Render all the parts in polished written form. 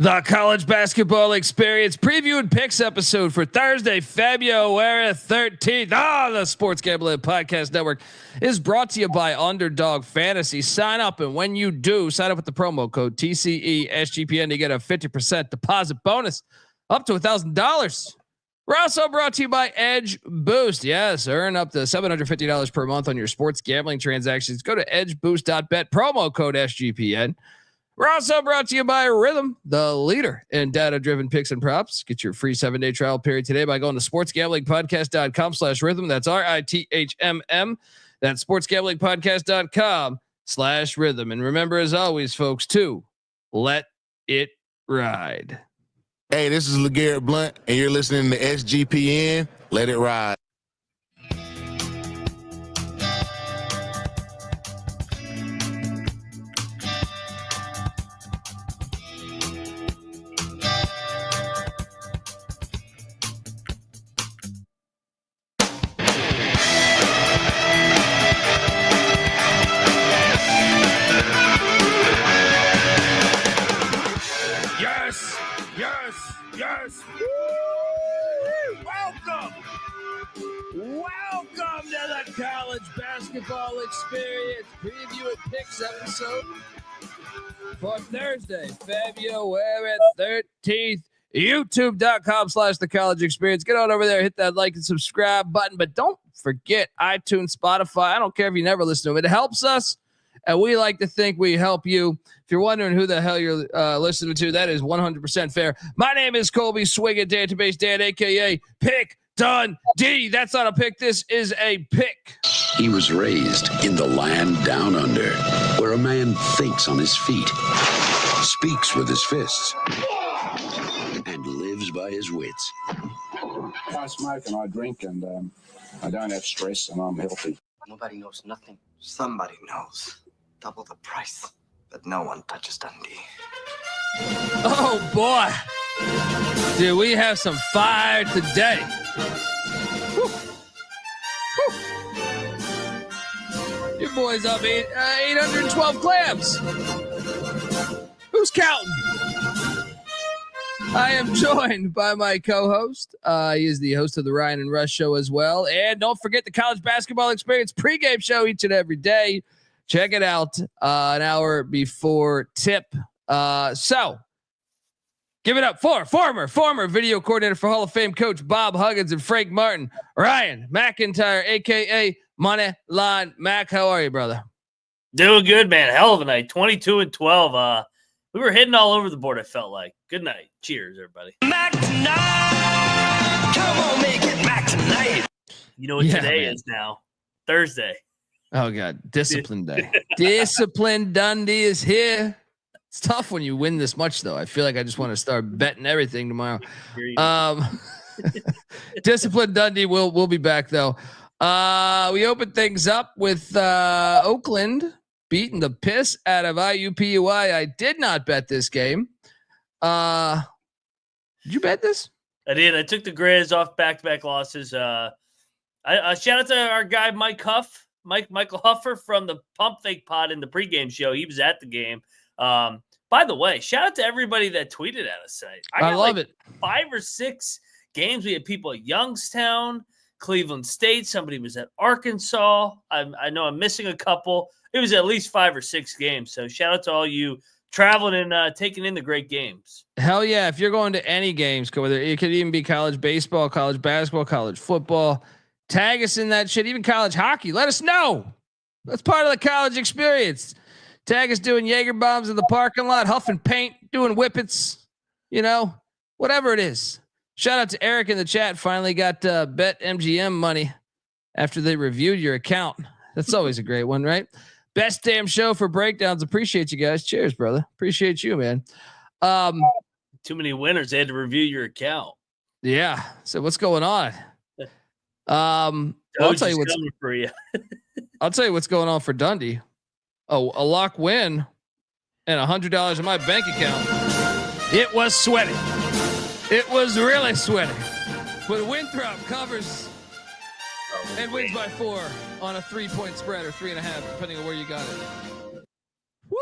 The college basketball experience preview and picks episode for Thursday, February 13th. The Sports Gambling Podcast Network is brought to you by Underdog Fantasy. Sign up, and when you do, sign up with the promo code TCESGPN to get a 50% deposit bonus up to $1,000. We're also brought to you by Edge Boost. Yes, earn up to $750 per month on your sports gambling transactions. Go to edgeboost.bet, promo code SGPN. We're also brought to you by Rhythm, the leader in data-driven picks and props. Get your free 7-day trial period today by going to sportsgamblingpodcast.com/rhythm. That's RITHMM. That's sportsgamblingpodcast.com/rhythm. And remember, as always, folks, to let it ride. Hey, this is LeGarrette Blunt, and you're listening to SGPN. Let it ride. Yes. Welcome to the college basketball experience preview and picks episode for Thursday, February 13th. YouTube.com/the college experience. Get on over there, hit that like and subscribe button, but don't forget iTunes, Spotify. I don't care if you never listen to it. It helps us, and we like to think we help you. If you're wondering who the hell you're listening to, that is 100% fair. My name is Colby Database Dan, a.k.a. Pick Dundee. That's not a pick. This is a pick. He was raised in the land down under, where a man thinks on his feet, speaks with his fists, and lives by his wits. I smoke and I drink and I don't have stress and I'm healthy. Nobody knows nothing. Somebody knows. Double the price. But no one touches Dundee. Oh, boy. Dude, we have some fire today. Whew. Whew. Your boy's up 812 clams. Who's counting? I am joined by my co-host. He is the host of the Ryan and Rush Show as well. And don't forget the College Basketball Experience pregame show each and every day. Check it out an hour before tip. So give it up for former video coordinator for Hall of Fame coach Bob Huggins and Frank Martin, Ryan McIntyre, a.k.a. Moneyline Mac. How are you, brother? Doing good, man. Hell of a night. 22-12. We were hitting all over the board, I felt like. Good night. Cheers, everybody. Mac tonight! Come on, make it Mac tonight! You know what today is now? Thursday. Oh, God. Discipline day. Discipline Dundee is here. It's tough when you win this much, though. I feel like I just want to start betting everything tomorrow. Discipline Dundee will be back, though. We open things up with Oakland beating the piss out of IUPUI. I did not bet this game. Did you bet this? I did. I took the Grizz off back-to-back losses. I shout out to our guy Michael Huffer from the Pump Fake Pod in the pregame show. He was at the game. By the way, shout out to everybody that tweeted at us tonight. I love it. 5 or 6 games. We had people at Youngstown, Cleveland State. Somebody was at Arkansas. I know I'm missing a couple. It was at least 5 or 6 games. So shout out to all you traveling and taking in the great games. Hell yeah. If you're going to any games, whether it could even be college baseball, college basketball, college football, tag us in that shit, even college hockey. Let us know. That's part of the college experience. Tag us doing Jaeger bombs in the parking lot, huffing paint, doing whippets, whatever it is. Shout out to Eric in the chat. Finally got Bet MGM money after they reviewed your account. That's always a great one, right? Best damn show for breakdowns. Appreciate you guys. Cheers, brother. Appreciate you, man. Too many winners. They had to review your account. Yeah. So what's going on? I'll tell you what's for you. I'll tell you what's going on for Dundee. Oh, a lock win and $100 in my bank account. It was sweaty. It was really sweaty. But Winthrop covers and wins by 4 on a 3-point spread or 3.5, depending on where you got it. Woo!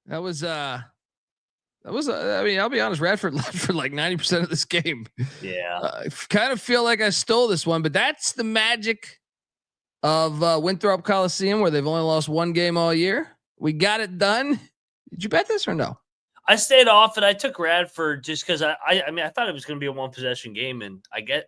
That was That was, I mean, I'll be honest, Radford led for like 90% of this game. Yeah. I kind of feel like I stole this one, but that's the magic of Winthrop Coliseum, where they've only lost one game all year. We got it done. Did you bet this or no? I stayed off and I took Radford just because I mean I thought it was going to be a 1-possession game, and I guess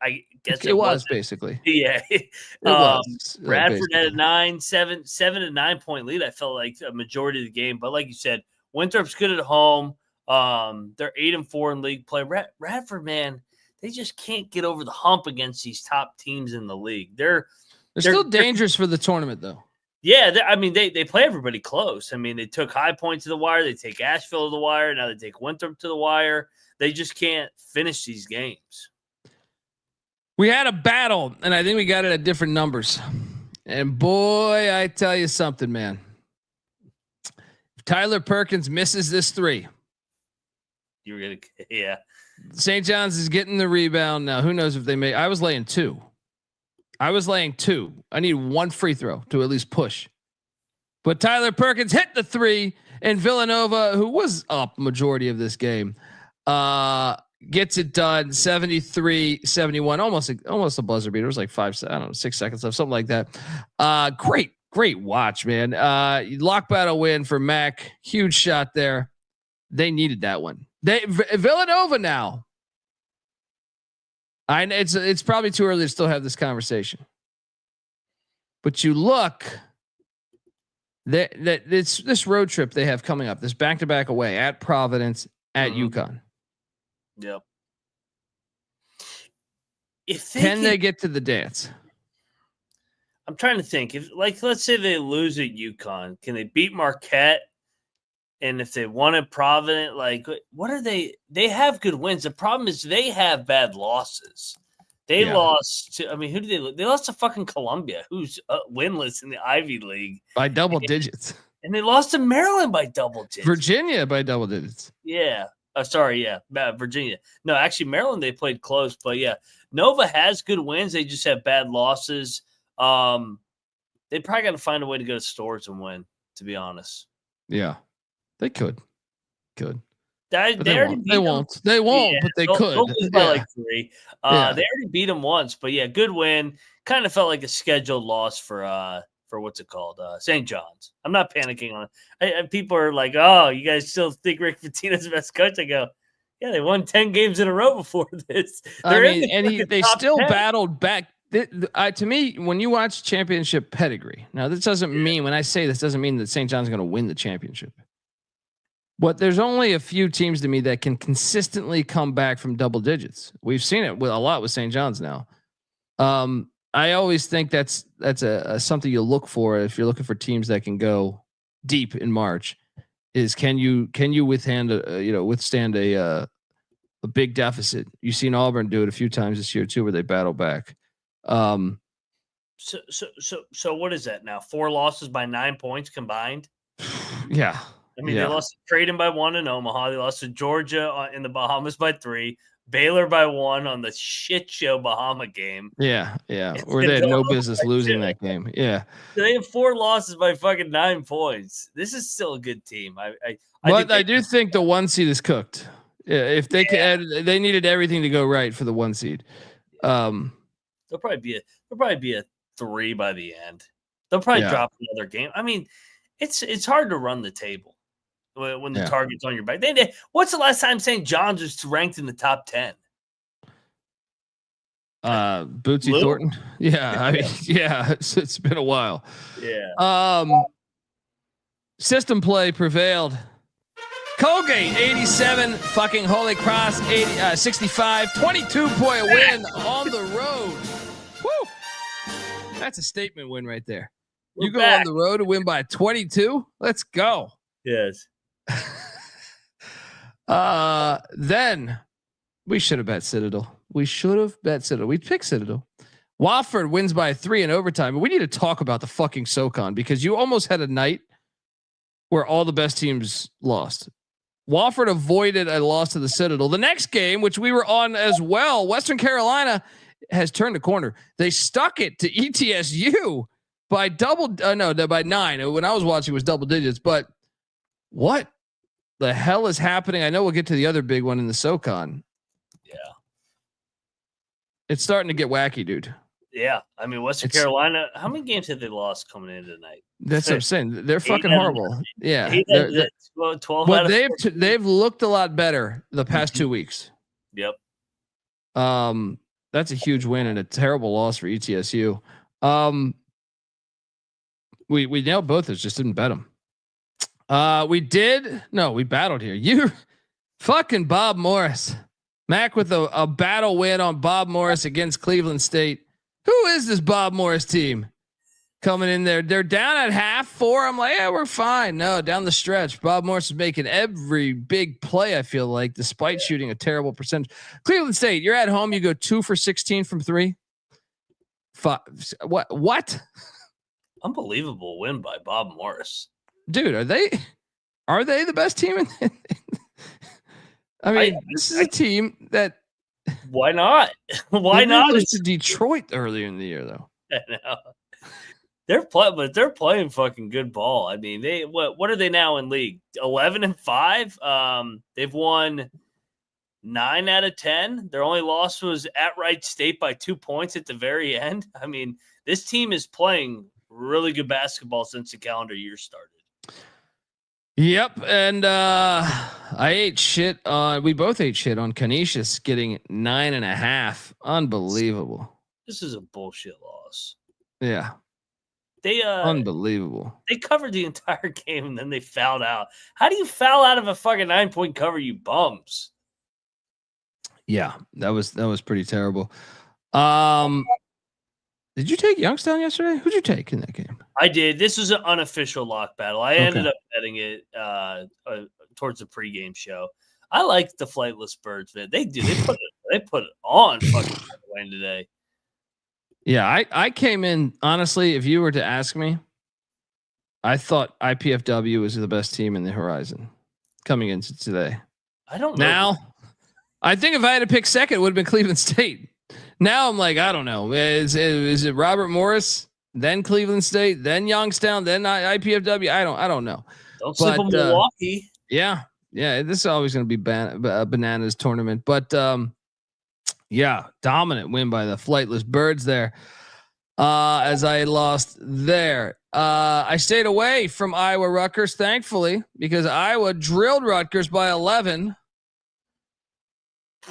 it was basically. Yeah. It was Radford had a 7 to 9 point lead. I felt like a majority of the game, but like you said, Winthrop's good at home. They're 8-4 in league play. Radford, man, they just can't get over the hump against these top teams in the league. They're still dangerous for the tournament, though. Yeah, I mean, they play everybody close. I mean, they took High Point to the wire. They take Asheville to the wire. Now they take Winthrop to the wire. They just can't finish these games. We had a battle, and I think we got it at different numbers. And boy, I tell you something, man. If Tyler Perkins misses this 3, You're gonna, yeah. St. John's is getting the rebound now. Who knows if they may? I was laying 2. I need 1 free throw to at least push. But Tyler Perkins hit the 3, and Villanova, who was up majority of this game, gets it done. 73-71, almost a buzzer beater. It was like 6 seconds left, something like that. Great watch, man. Lock battle win for Mac. Huge shot there. They needed that one. Villanova now. It's probably too early to still have this conversation, but you look that it's this road trip they have coming up, this back-to-back away at Providence, at UConn. Yep. If they get to the dance? I'm trying to think. If, like, let's say they lose at UConn, can they beat Marquette? And if they won at Providence, like, what are they? They have good wins. The problem is they have bad losses. They lost to, I mean, who did they lose? They lost to fucking Columbia, who's winless in the Ivy League. By double digits. And they lost to Maryland by double digits. Virginia by double digits. Yeah. Virginia. No, actually, Maryland, they played close. But, yeah, Nova has good wins. They just have bad losses. They probably got to find a way to go to Stores and win, to be honest. Yeah. They could. They won't, yeah, but they could. By like 3. They already beat them once, but yeah, good win. Kind of felt like a scheduled loss for what's it called? St. John's. I'm not panicking on it. People are like, "Oh, you guys still think Rick Pitino's the best coach?" I go, "Yeah, they won 10 games in a row before this." They still 10. Battled back. To me, when you watch championship pedigree, now this doesn't mean, when I say this, doesn't mean that St. John's is going to win the championship. But there's only a few teams to me that can consistently come back from double digits. We've seen it with a lot with St. John's now. I always think that's a something you look for if you're looking for teams that can go deep in March. Is can you withstand a big deficit? You've seen Auburn do it a few times this year too, where they battle back. So what is that now? 4 losses by 9 points combined. Yeah. I mean, they lost to Creighton by 1 in Omaha. They lost to Georgia in the Bahamas by 3. Baylor by 1 on the shit show Bahama game. Yeah. Where they had no business losing that game. Yeah. So they have 4 losses by fucking 9 points. This is still a good team. I do think the 1 seed is cooked. If they they needed everything to go right for the 1 seed. There'll probably be a 3 by the end. They'll probably drop another game. I mean, it's hard to run the table when the target's on your back. What's the last time St. John's was ranked in the top 10? Bootsy Thornton. Yeah. I mean, it's been a while. Yeah. System play prevailed. Colgate 87, fucking Holy Cross 65, 22-point win on the road. Woo! That's a statement win right there. You go on the road to win by 22. Let's go. Yes. Then we should have bet Citadel. We picked Citadel. Wofford wins by 3 in overtime. But we need to talk about the fucking SoCon, because you almost had a night where all the best teams lost. Wofford avoided a loss to the Citadel. The next game, which we were on as well, Western Carolina has turned a corner. They stuck it to ETSU by by 9. When I was watching, it was double digits. But what the hell is happening? I know we'll get to the other big one in the SoCon. Yeah. It's starting to get wacky, dude. Yeah. I mean, Western Carolina, how many games have they lost coming in tonight? That's what I'm saying. They're fucking horrible. Yeah. They're, 12 well, they've looked a lot better the past 2 weeks. Yep. That's a huge win and a terrible loss for ETSU. We nailed both those, just didn't bet them. We battled here. You fucking Bob Morris. Mac with a battle win on Bob Morris against Cleveland State. Who is this Bob Morris team coming in there? They're down at 4:30. I'm like, yeah, we're fine. No, down the stretch, Bob Morris is making every big play. I feel like, despite shooting a terrible percentage. Cleveland State, you're at home. You go 2 for 16 from 3. What? Unbelievable win by Bob Morris. Dude, are they the best team in I mean, this is a team that. Why not? Why not? It's to Detroit earlier in the year, though. I know. They're playing fucking good ball. I mean, what are they now in league? 11-5. They've won 9 out of 10. Their only loss was at Wright State by 2 points at the very end. I mean, this team is playing really good basketball since the calendar year started. Yep, and we both ate shit on Canisius getting 9.5. Unbelievable. This is a bullshit loss. Yeah. They unbelievable. They covered the entire game and then they fouled out. How do you foul out of a fucking 9-point cover, you bums? Yeah, that was pretty terrible. Did you take Youngstown yesterday? Who'd you take in that game? I did. This was an unofficial lock battle. I ended up betting it towards the pregame show. I like the Flightless Birds, man. They do. They put it on fucking Wayne today. Yeah, I came in, honestly, if you were to ask me, I thought IPFW was the best team in the Horizon coming into today. I don't know. Now, I think if I had to pick second, it would have been Cleveland State. Now I'm like, I don't know. Is it Robert Morris, then Cleveland State, then Youngstown, then IPFW? I don't know. Don't sleep on Milwaukee. Yeah. This is always going to be bananas tournament, but yeah, dominant win by the Flightless Birds there. As I lost there, I stayed away from Iowa Rutgers, thankfully, because Iowa drilled Rutgers by 11.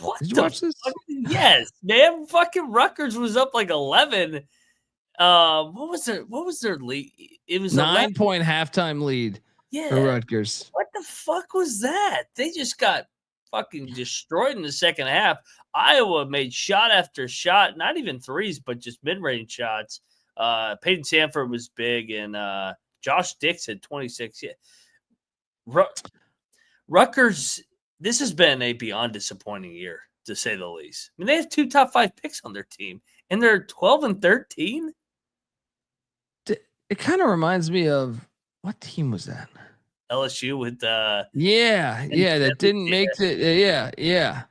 What? Did you watch this? Yes, man. Fucking Rutgers was up like 11. What was their lead? It was 9-point halftime lead. Yeah, for Rutgers. What the fuck was that? They just got fucking destroyed in the second half. Iowa made shot after shot, not even threes, but just mid-range shots. Peyton Sanford was big, and Josh Dix had 26. Yeah. Rutgers. This has been a beyond disappointing year, to say the least. I mean, they have 2 top 5 picks on their team, and they're 12-13. It kind of reminds me of, what team was that? LSU with that didn't make the yeah.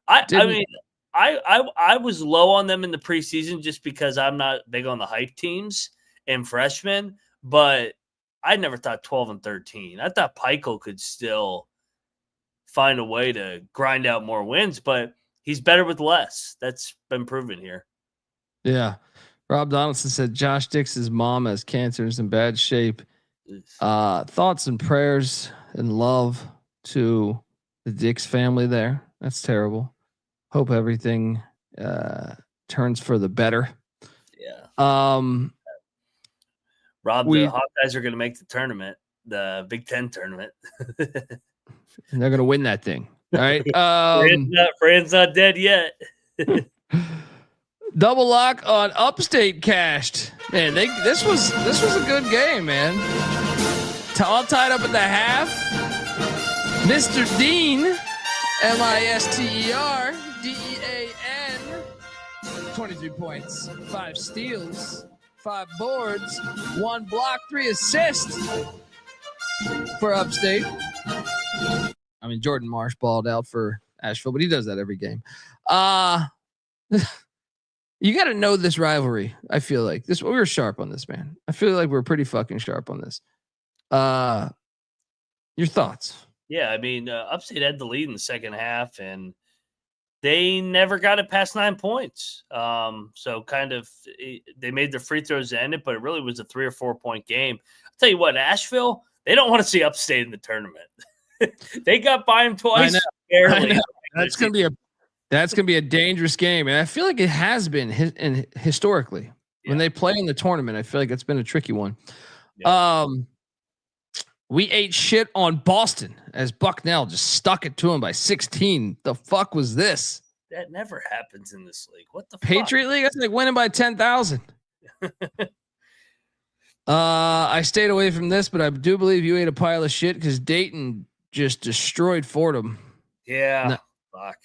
I was low on them in the preseason just because I'm not big on the hype teams and freshmen, but I never thought 12-13. I thought Pikel could still find a way to grind out more wins, but he's better with less. That's been proven here. Yeah. Rob Donaldson said Josh Dix's mom has cancer and is in bad shape. Thoughts and prayers and love to the Dix family there. That's terrible. Hope everything turns for the better. Yeah. Rob, the Hawkeyes are going to make the tournament, the Big Ten tournament. And they're going to win that thing. All right. Fran's not dead yet. Double lock on Upstate cashed. Man, this was a good game, man. All tied up at the half. Mr. Dean, Lister, Dean, 23 points, 5 steals, 5 boards, 1 block, 3 assists for Upstate. I mean, Jordan Marsh balled out for Asheville, but he does that every game. You got to know this rivalry. I feel like we were sharp on this, man. I feel like we're pretty fucking sharp on this. Your thoughts? Yeah, I mean, Upstate had the lead in the second half, and they never got it past 9 points. So kind of they made their free throws to end it, but it really was a 3 or 4 point game. I'll tell you what, Asheville, they don't want to see Upstate in the tournament. They got by them twice. I know. That's gonna be a dangerous game, and I feel like it has been historically when they play in the tournament. I feel like it's been a tricky one. Yeah. We ate shit on Boston as Bucknell just stuck it to him by 16. The fuck was this? That never happens in this league. What the Patriot League? That's like winning by 10,000. I stayed away from this, but I do believe you ate a pile of shit because Dayton just destroyed Fordham. Yeah. No, fuck.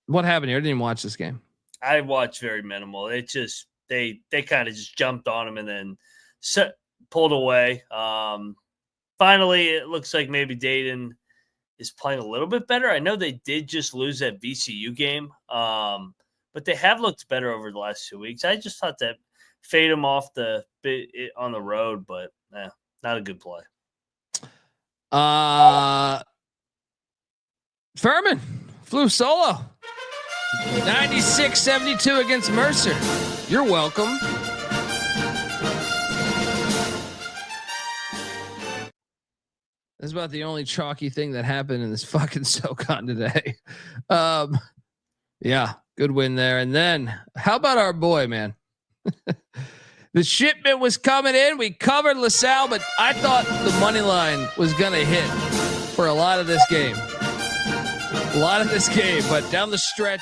What happened here? I didn't even watch this game. I watched very minimal. It just they kind of just jumped on him and then pulled away. Finally, it looks like maybe Dayton is playing a little bit better. I know they did just lose that VCU game, but they have looked better over the last 2 weeks. I just thought that fade them off the bit on the road, but not a good play. Furman flew solo. 96-72 against Mercer. You're welcome. That's about the only chalky thing that happened in this fucking SoCon today. Yeah, good win there. And then how about our boy, man? The shipment was coming in. We covered LaSalle, but I thought the money line was going to hit for a lot of this game. But down the stretch,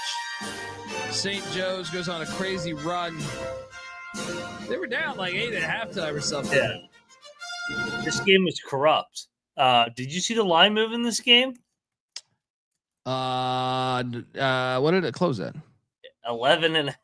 St. Joe's goes on a crazy run. They were down like 8 at halftime or something. Yeah. This game was corrupt. Did you see the line move in this game? What did it close at? 11.5.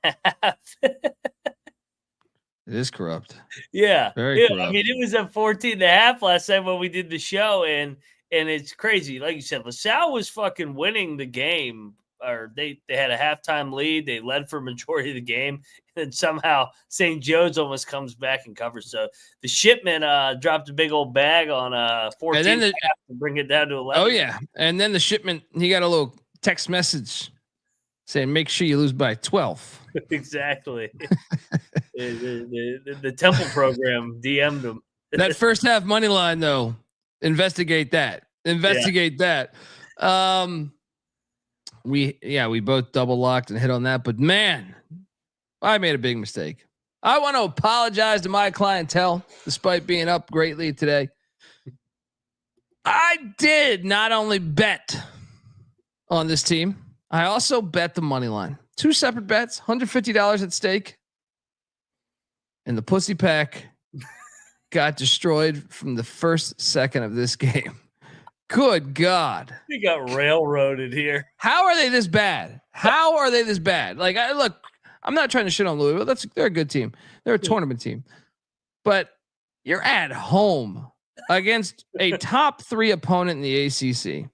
It is corrupt. Yeah. Very corrupt. I mean, it was at 14.5 last time when we did the show, and it's crazy. Like you said, LaSalle was fucking winning the game, or they had a halftime lead. They led for majority of the game, and then somehow St. Joe's almost comes back and covers. So the shipment dropped a big old bag on 14 to bring it down to 11. Oh yeah, and then the shipment, he got a little text message saying, "Make sure you lose by 12." Exactly. the Temple program DM'd him. That first half money line, though, investigate that. We both double locked and hit on that, but man, I made a big mistake. I want to apologize to my clientele, despite being up greatly today. I did not only bet on this team, I also bet the money line. 2 separate bets, $150 at stake. And the pussy pack got destroyed from the first second of this game. Good God. He got railroaded here. How are they this bad? Like, I'm not trying to shit on Louisville. They're a good team. They're a tournament team. But you're at home against a top 3 opponent in the ACC.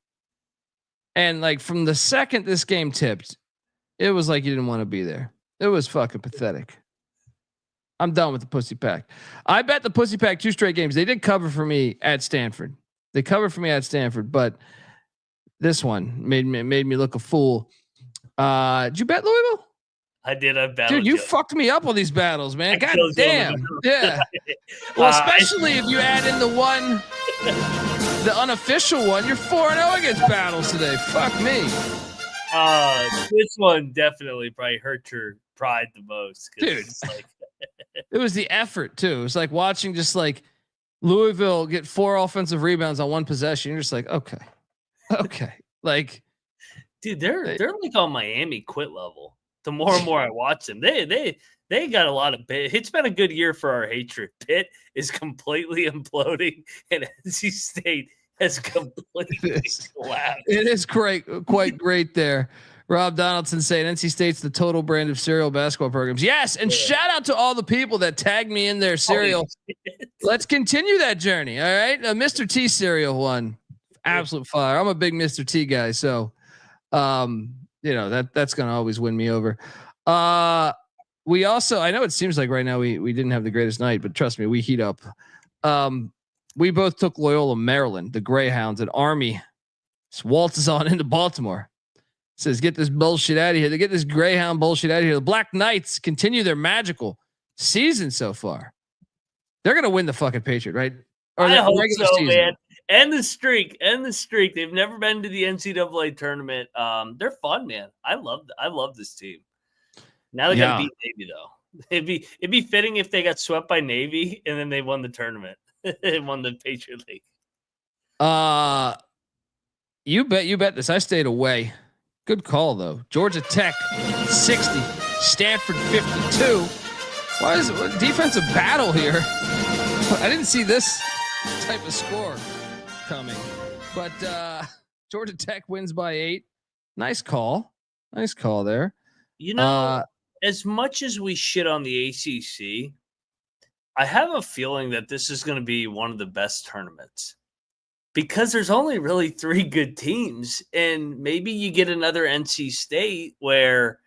And like from the second this game tipped, it was like you didn't want to be there. It was fucking pathetic. I'm done with the pussy pack. I bet the pussy pack 2 straight games. They did cover for me at Stanford. But this one made me look a fool. Did you bet Louisville? I did. I bet. Dude, you fucked me up on these battles, man. God damn. Yeah. Well, especially if you add in the unofficial one, you're 4-0 against battles today. Fuck me. This one definitely probably hurt your pride the most. Dude, it was the effort too. It was like watching just like Louisville get 4 offensive rebounds on 1 possession. You're just like, okay. Like, dude, they're like on Miami quit level. The more and more I watch them, they got a lot of it's been a good year for our hatred. Pitt is completely imploding, and NC State has completely collapsed. It is quite great there. Rob Donaldson saying NC State's the total brand of serial basketball programs. Yes, and shout out to all the people that tagged me in their cereal. Let's continue that journey. All right, Mr. T cereal one, absolute fire. I'm a big Mr. T guy, so that's gonna always win me over. We also, I know it seems like right now we didn't have the greatest night, but trust me, we heat up. We both took Loyola Maryland, the Greyhounds, at Army waltzes on into Baltimore. Says, get this bullshit out of here. They get this Greyhound bullshit out of here. The Black Knights continue their magical season so far. They're gonna win the fucking Patriot, right? Or I hope regular so, season. man. And the streak. They've never been to the NCAA tournament. They're fun, man. I love this team. Now they gotta beat Navy though. It'd be fitting if they got swept by Navy and then they won the tournament. And won the Patriot League. You bet this. I stayed away. Good call though. Georgia Tech 60, Stanford 52. Why is it defensive battle here? I didn't see this type of score coming, but Georgia Tech wins by 8. Nice call there. As much as we shit on the ACC, I have a feeling that this is going to be one of the best tournaments because there's only really 3 good teams, and maybe you get another NC State where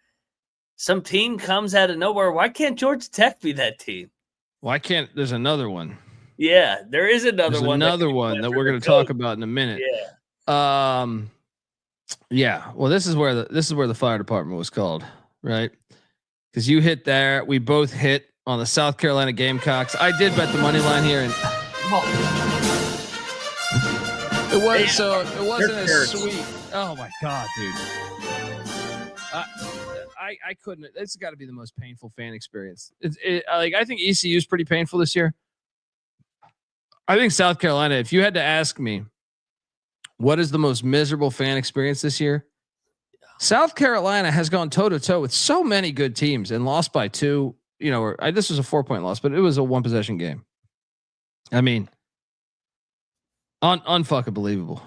some team comes out of nowhere. Why can't Georgia Tech be that team? Why can't? There's another one. Yeah, there is another one. Another one that we're going to talk about in a minute. Yeah. Yeah. Well, this is where the fire department was called, right? Because you hit there. We both hit on the South Carolina Gamecocks. I did bet the money line here, and it wasn't as sweet. Oh my god, dude! I couldn't. It's got to be the most painful fan experience. I think ECU is pretty painful this year. I think South Carolina. If you had to ask me, what is the most miserable fan experience this year? South Carolina has gone toe to toe with so many good teams and lost by 2. This was a 4-point loss, but it was a 1-possession game. I mean, unfucking believable.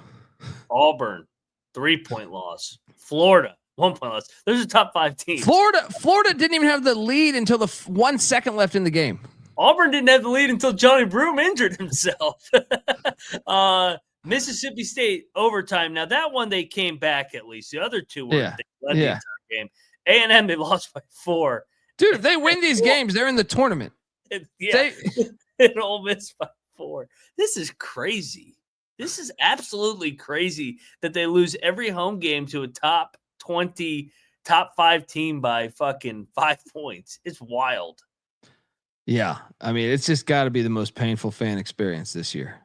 Auburn, 3-point loss. Florida, 1-point loss. Those are top 5 teams. Florida didn't even have the lead until the 1 second left in the game. Auburn didn't have the lead until Johnny Broome injured himself. Mississippi State overtime. Now that one they came back at least. The other 2 were they led the entire game. A&M they lost by 4. Dude, if they win these games, they're in the tournament. And Ole Miss by 4. This is crazy. This is absolutely crazy that they lose every home game to a top 20, top 5 team by fucking 5 points. It's wild. Yeah. I mean, it's just got to be the most painful fan experience this year.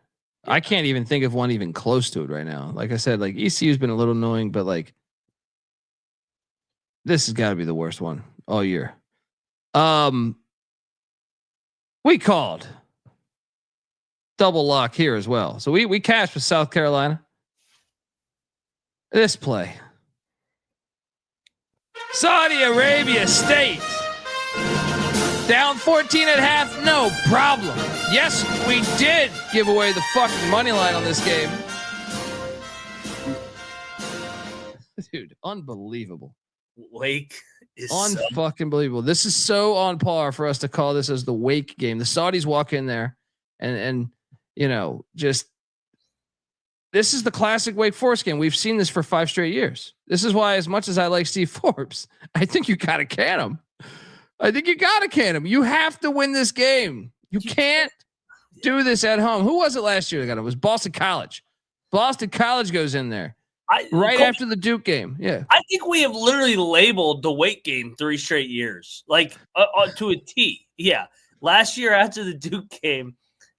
Yeah. I can't even think of one even close to it right now. Like I said, like ECU's been a little annoying, but like this has got to be the worst one all year. We called double lock here as well. So we cashed with South Carolina. This play. Saudi Arabia State. Down 14 at half, no problem. Yes, we did give away the fucking money line on this game. Dude, unbelievable. Wake is unfucking believable. This is so on par for us to call this as the Wake game. The Saudis walk in there and just this is the classic Wake Forest game. We've seen this for 5 straight years. This is why, as much as I like Steve Forbes, I think you gotta can him. You have to win this game. You can't do this at home. Who was it last year that got it? It was Boston College. Boston College goes in there after the Duke game. Yeah. I think we have literally labeled the Wake game 3 straight years, like to a T. Yeah. Last year after the Duke game,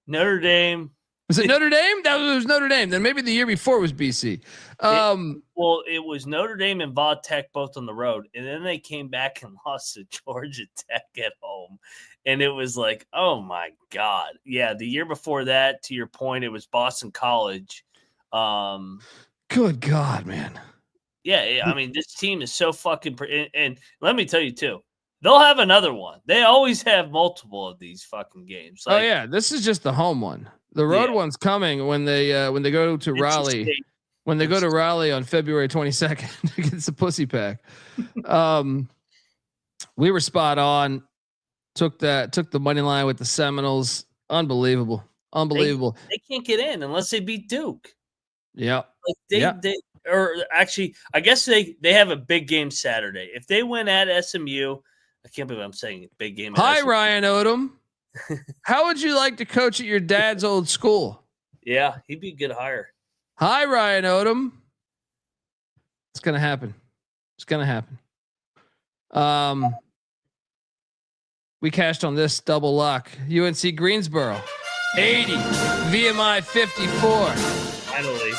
Notre Dame. Was it Notre Dame? That was Notre Dame. Then maybe the year before was BC. It was Notre Dame and Va Tech both on the road, and then they came back and lost to Georgia Tech at home, and it was like, oh my god, yeah. The year before that, to your point, it was Boston College. Good God, man. Yeah, I mean, this team is so fucking. And let me tell you too, they'll have another one. They always have multiple of these fucking games. Like, oh yeah, this is just the home one. The road one's coming when they go to Raleigh. When they go to Raleigh on February 22nd against the Pussy Pack. We were spot on. Took the money line with the Seminoles. Unbelievable. They can't get in unless they beat Duke. Yeah. I guess they have a big game Saturday. If they win at SMU, I can't believe I'm saying big game. Hi, Ryan Odom. How would you like to coach at your dad's old school? Yeah, he'd be a good hire. Hi, Ryan Odom. It's gonna happen. It's gonna happen. We cashed on this double lock. UNC Greensboro, 80. VMI 54. Finally.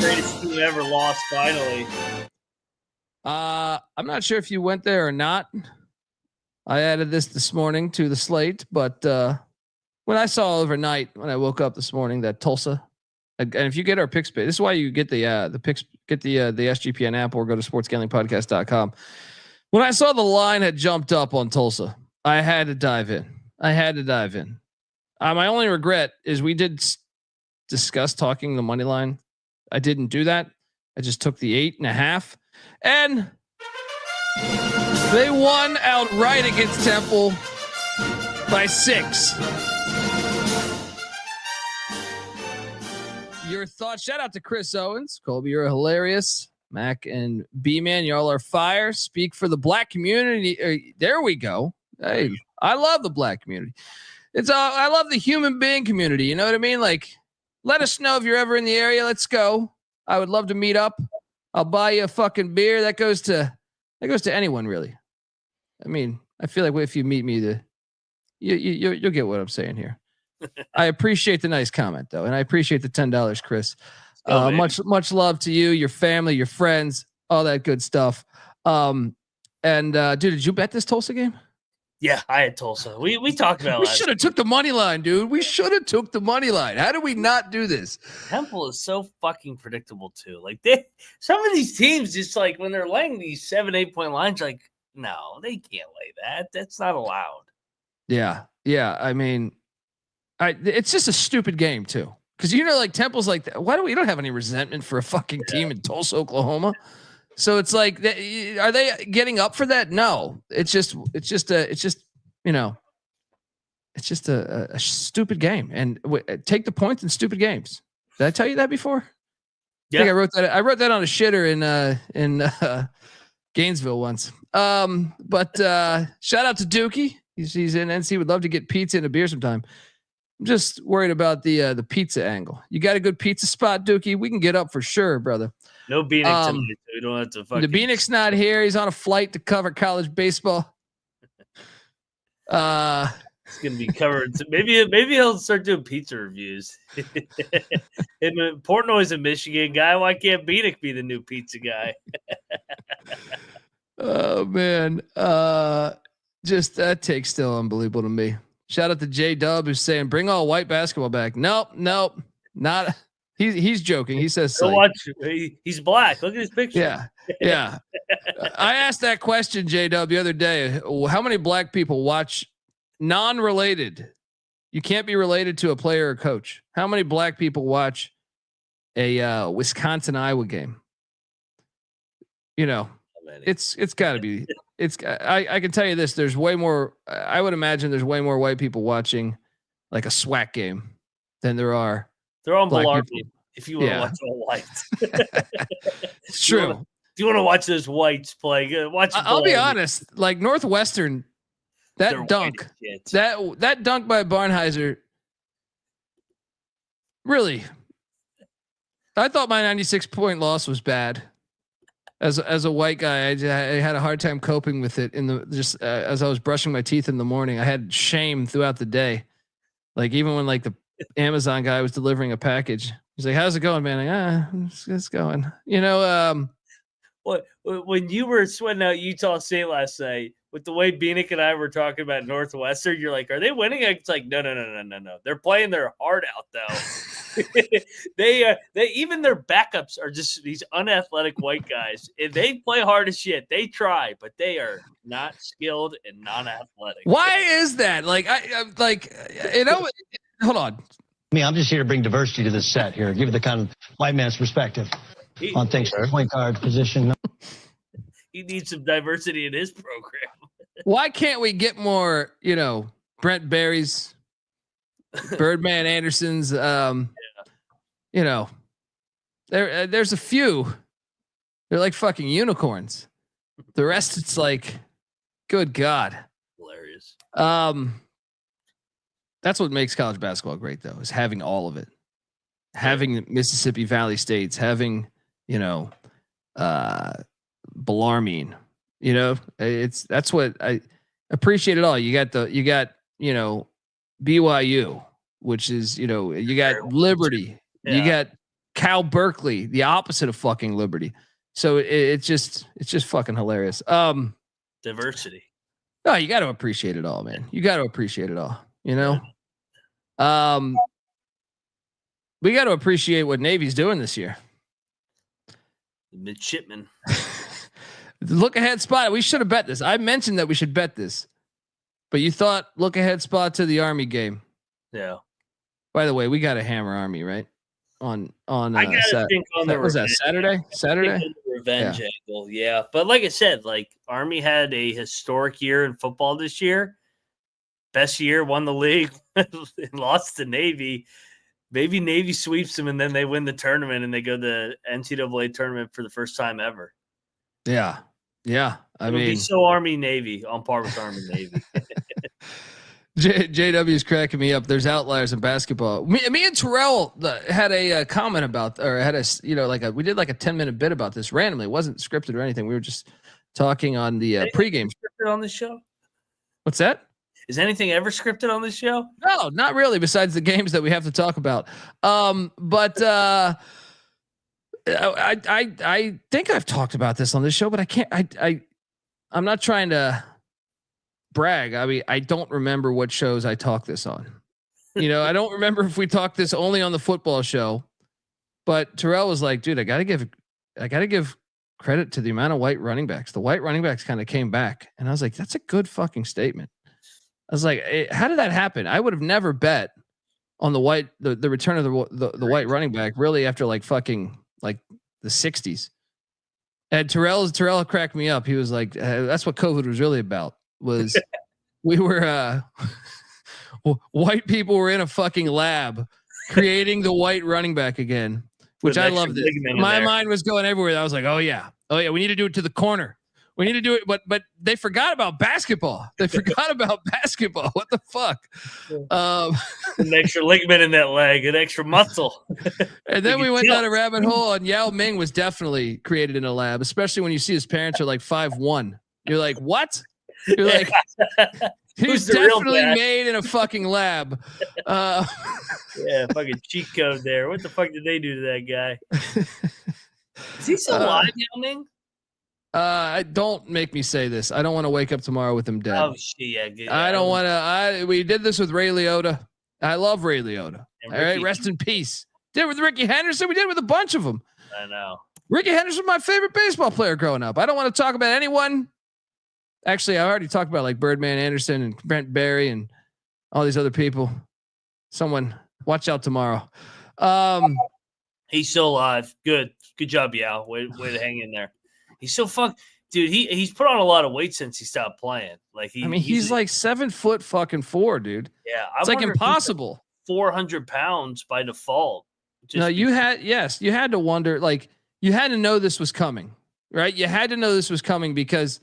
Greatest team ever lost. Finally. I'm not sure if you went there or not. I added this morning to the slate, but when I saw overnight when I woke up this morning that Tulsa, and if you get our picks, this is why you get the picks, get the SGPN app or go to sportsgamblingpodcast.com. When I saw the line had jumped up on Tulsa, I had to dive in. My only regret is we did discuss talking the money line. I didn't do that. I just took the 8.5, and they won outright against Temple by 6. Your thoughts? Shout out to Chris Owens. Colby, you're hilarious. Mac and B-Man, y'all are fire. Speak for the black community. There we go. Hey, I love the black community. I love the human being community. You know what I mean? Like, let us know if you're ever in the area. Let's go. I would love to meet up. I'll buy you a fucking beer. That goes to anyone, really. I mean, I feel like if you meet me, you'll get what I'm saying here. I appreciate the nice comment though, and I appreciate the $10, Chris. Much love to you, your family, your friends, all that good stuff. Dude, did you bet this Tulsa game? Yeah, I had Tulsa. We talked about. We should have took the money line, dude. We should have took the money line. How did we not do this? Temple is so fucking predictable too. Like some of these teams, just like when they're laying these 7-8 point lines, like no, they can't lay that. That's not allowed. Yeah. I mean, it's just a stupid game too. Because like Temple's like, why do we don't have any resentment for a fucking team in Tulsa, Oklahoma? So it's like, are they getting up for that? No, it's just a stupid game. And take the points in stupid games. Did I tell you that before? Yeah. I think I wrote that. I wrote that on a shitter in Gainesville once. But shout out to Dookie. He's in NC. Would love to get pizza and a beer sometime. I'm just worried about the pizza angle. You got a good pizza spot, Dookie? We can get up for sure, brother. No Bieniek tonight, so we don't have to fucking. The Bieniek's not here. He's on a flight to cover college baseball. It's gonna be covered. Maybe he'll start doing pizza reviews. Portnoy's a Michigan guy. Why can't Bieniek be the new pizza guy? Oh man, just that take's still unbelievable to me. Shout out to J Dub who's saying bring all white basketball back. Nope, not. He's joking. He says he's black. Look at his picture. Yeah. I asked that question, J Dub, the other day. How many black people watch non-related? You can't be related to a player or coach. How many black people watch a Wisconsin Iowa game? It's got to be. I can tell you this. There's way more. I would imagine there's way more white people watching like a SWAC game than there are. They're on Malarkey. If you want to watch all whites, it's true. If you want to watch those whites play, watch. I'll be honest. Like Northwestern, that dunk by Barnheiser. Really, I thought my 96-point loss was bad. As a white guy, I had a hard time coping with it. As I was brushing my teeth in the morning, I had shame throughout the day. Like even when like the Amazon guy was delivering a package, he's like, "How's it going, man?" Like, it's going. What when you were sweating out Utah State last night with the way Bieniek and I were talking about Northwestern, you're like, "Are they winning?" It's like, no. They're playing their heart out though. They even their backups are just these unathletic white guys, and they play hard as shit. They try, but they are not skilled and non-athletic. Why is that? Like hold on. I'm just here to bring diversity to this set here. Give it the kind of white man's perspective on things. Point guard position. He needs some diversity in his program. Why can't we get more, Brent Berry's, Birdman Anderson's, there's a few. They're like fucking unicorns. The rest, it's like, good God. Hilarious. That's what makes college basketball great, though, is having all of it. having Mississippi Valley States, having, Bellarmine, that's what I appreciate it all. You got BYU, which is, you got Liberty, you got Cal Berkeley, the opposite of fucking Liberty. So it's just fucking hilarious. Diversity. No, you got to appreciate it all, man. You got to appreciate it all, we got to appreciate what Navy's doing this year. The midshipman. Look ahead spot. We should have bet this. I mentioned that we should bet this, but you thought look ahead spot to the Army game. Yeah. By the way, we got to hammer Army, right? On I gotta think on the was that Saturday? Saturday? Revenge angle, yeah. But like I said, like Army had a historic year in football this year. Best year, won the league, and lost to Navy. Maybe Navy sweeps them and then they win the tournament and they go to the NCAA tournament for the first time ever. Yeah. Yeah. It'll be so Army Navy on par with Army Navy. JW is cracking me up. There's outliers in basketball. Me and Terrell had a comment about, or had we did like a 10-minute bit about this randomly. It wasn't scripted or anything. We were just talking on the pregame. Scripted on the show? What's that? Is anything ever scripted on this show? No, not really. Besides the games that we have to talk about. But I think I've talked about this on this show, but I can't. I'm not trying to brag. I mean, I don't remember what shows I talked this on. I don't remember if we talked this only on the football show. But Terrell was like, "Dude, I gotta give credit to the amount of white running backs. The white running backs kind of came back," and I was like, "That's a good fucking statement." I was like, how did that happen? I would have never bet on the return of the white running back really after like fucking like the 60s. And Terrell cracked me up. He was like, that's what COVID was really about. Was we were white people were in a fucking lab creating the white running back again, which I loved it. My mind was going everywhere. I was like, oh yeah, we need to do it to the corner. We need to do it, but they forgot about basketball. What the fuck? An extra ligament in that leg, an extra muscle. And then we went down a rabbit hole, and Yao Ming was definitely created in a lab, especially when you see his parents are like 5'1". You're like, what? You're like, he's definitely made in a fucking lab. Yeah, fucking cheat code there. What the fuck did they do to that guy? Is he still alive, Yao Ming? Don't make me say this. I don't want to wake up tomorrow with him dead. Oh shit! Yeah, I don't want to. We did this with Ray Liotta. I love Ray Liotta. All right, rest in peace. Did it with Ricky Henderson. We did it with a bunch of them. I know. Ricky Henderson, my favorite baseball player growing up. I don't want to talk about anyone. Actually, I already talked about like Birdman Anderson and Brent Barry and all these other people. Someone watch out tomorrow. He's still alive. Good job, Yao. Way to hang in there. He's so dude. He's put on a lot of weight since he stopped playing. Like he's like 7'4", dude. Yeah, it's like impossible. 400 pounds by default. No, you had to wonder. Like you had to know this was coming, right? You had to know this was coming because,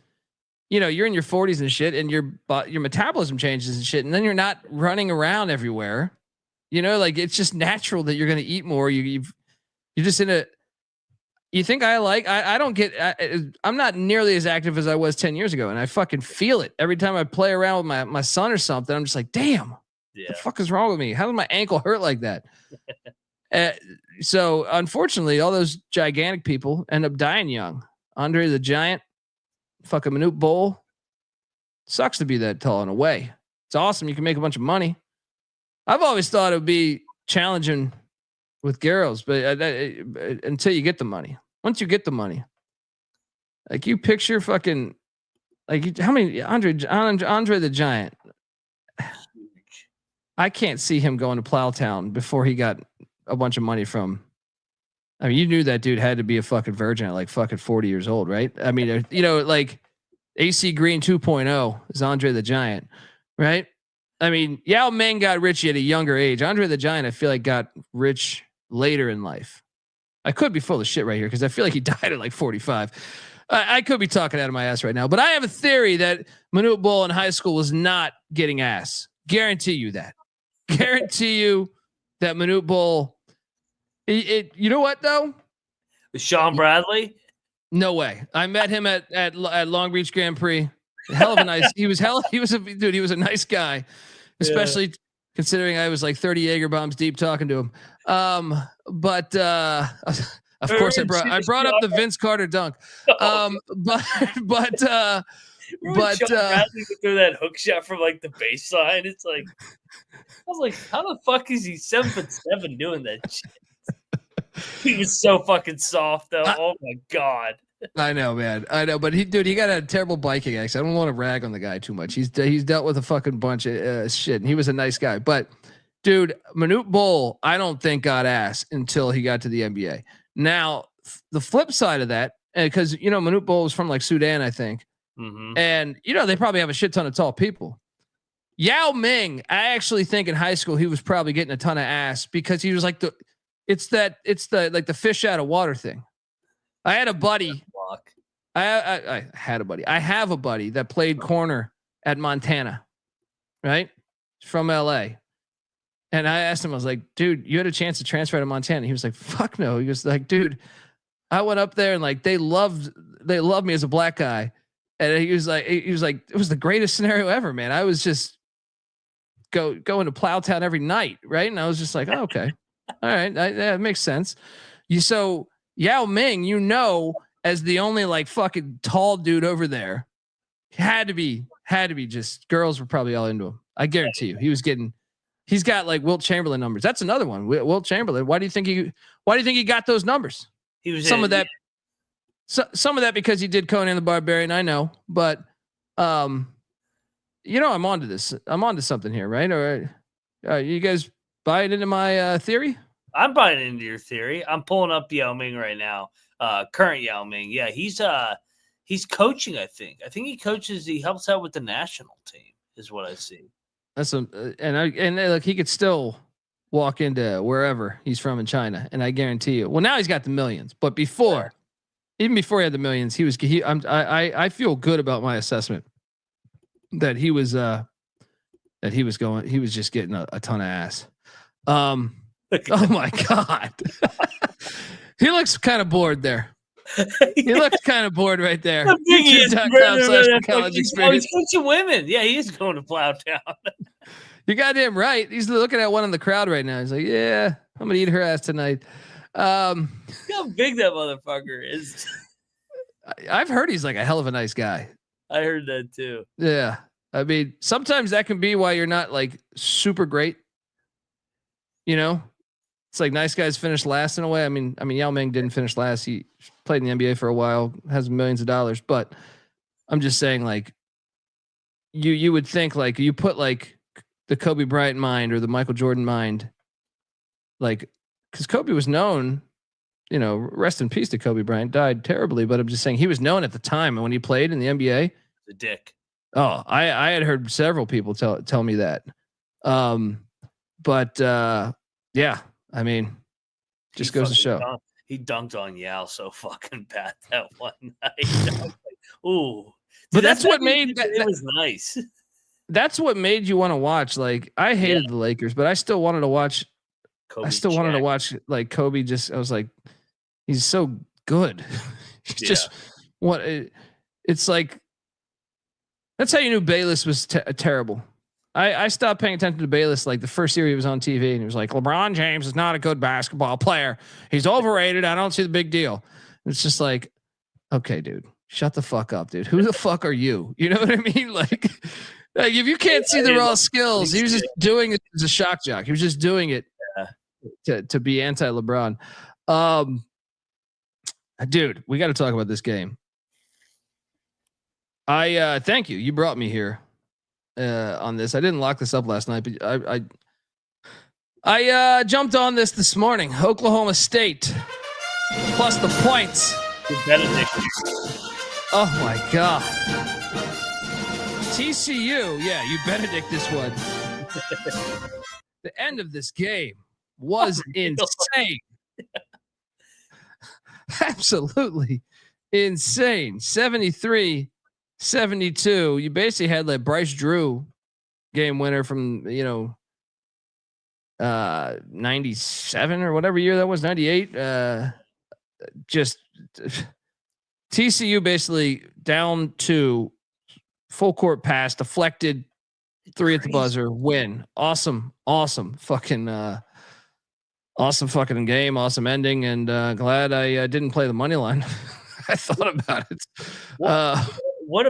you're in your 40s and shit, and your metabolism changes and shit, and then you're not running around everywhere. Like it's just natural that you're going to eat more. You're just in a. You think I don't get, I'm not nearly as active as I was 10 years ago. And I fucking feel it every time I play around with my son or something. I'm just like, damn, what the fuck is wrong with me? How does my ankle hurt like that? So unfortunately, all those gigantic people end up dying young. Andre the Giant, fucking Manute Bol. Sucks to be that tall in a way. It's awesome. You can make a bunch of money. I've always thought it would be challenging with girls, but until you get the money. Once you get the money, like you picture fucking, like how many Andre the Giant. I can't see him going to Plowtown before he got a bunch of money from. I mean, you knew that dude had to be a fucking virgin at like fucking 40 years old, right? I mean, like AC Green 2.0 is Andre the Giant, right? I mean, Yao Ming got rich at a younger age. Andre the Giant, I feel like, got rich later in life. I could be full of shit right here because I feel like he died at like 45. I could be talking out of my ass right now, but I have a theory that Manute Bol in high school was not getting ass. Guarantee you that. Guarantee you that Manute Bol You know what though? Sean Bradley? No way. I met him at Long Beach Grand Prix. Hell of a nice. He was a nice guy, especially considering I was like 30 Jaeger bombs deep talking to him. But of course I brought up the Vince Carter dunk. But Sean Bradley would throw that hook shot from like the baseline. It's like, I was like, how the fuck is he 7'7" doing that shit? He was so fucking soft though. Oh my God. I know, man. I know, but he got a terrible biking accident. I don't want to rag on the guy too much. He's dealt with a fucking bunch of shit, and he was a nice guy. But dude, Manute Bol, I don't think got ass until he got to the NBA. Now, the flip side of that, because Manute Bol was from like Sudan, I think, and they probably have a shit ton of tall people. Yao Ming, I actually think in high school he was probably getting a ton of ass because he was like it's the fish out of water thing. I had a buddy. I had a buddy. I have a buddy that played corner at Montana, right? From LA. And I asked him, I was like, dude, you had a chance to transfer to Montana. He was like, fuck no. He was like, dude, I went up there and like they loved me as a black guy. And he was like, it was the greatest scenario ever, man. I was just going to Plowtown every night, right? And I was just like, oh, okay. All right. That makes sense. So Yao Ming, as the only like fucking tall dude over there, had to be just girls were probably all into him. I guarantee you, he's got like Wilt Chamberlain numbers. That's another one. Wilt Chamberlain. Why do you think he got those numbers? He was some of that because he did Conan the Barbarian. I know, but I'm onto this. I'm onto something here, right? All right. You guys buying into my theory? I'm buying into your theory. I'm pulling up Yao Ming right now. Current Yao Ming. Yeah, he's coaching, I think. I think he helps out with the national team, is what I see. That's and he could still walk into wherever he's from in China, and I guarantee you. Well, now he's got the millions, but even before he had the millions, I feel good about my assessment that he was just getting a ton of ass. Oh my God. He looks kind of bored there. He looks kind of bored right there. YouTube.com/college experience. He's coaching women. Yeah, he is going to Plowtown. You're goddamn right. He's looking at one in the crowd right now. He's like, yeah, I'm going to eat her ass tonight. How big that motherfucker is. I've heard he's like a hell of a nice guy. I heard that too. Yeah. I mean, sometimes that can be why you're not like super great. It's like nice guys finish last in a way. I mean, Yao Ming didn't finish last. He played in the NBA for a while, has millions of dollars. But I'm just saying, like, you would think like you put like the Kobe Bryant mind or the Michael Jordan mind, like, because Kobe was known, rest in peace to Kobe Bryant, died terribly. But I'm just saying he was known at the time and when he played in the NBA. The dick. Oh, I had heard several people tell me that. Yeah. I mean, just goes to show. He dunked on Yao so fucking bad that one night. Ooh, but that's what made it was nice. That's what made you want to watch. Like, I hated the Lakers, but I still wanted to watch. Wanted to watch like Kobe. I was like, he's so good. Just what it's like. That's how you knew Bayless was terrible. I stopped paying attention to Bayless like the first year he was on TV, and he was like, LeBron James is not a good basketball player. He's overrated. I don't see the big deal. And it's just like, okay, dude, shut the fuck up, dude. Who the fuck are you? You know what I mean? Like if you can't see the raw skills, he was just doing it as a shock jock. He was just doing it to be anti-LeBron. Dude, we got to talk about this game. Thank you. You brought me here. On this, I didn't lock this up last night, but I jumped on this morning. Oklahoma State plus the points. Oh my God. TCU, yeah, you Benedict this one. The end of this game was insane. Absolutely insane. 73-72. You basically had like Bryce Drew game winner from, 97 or whatever year that was, 98. Just TCU basically down to full court pass, deflected, 3 at the buzzer, win. Awesome fucking game, awesome ending, and glad I didn't play the money line. I thought about it. What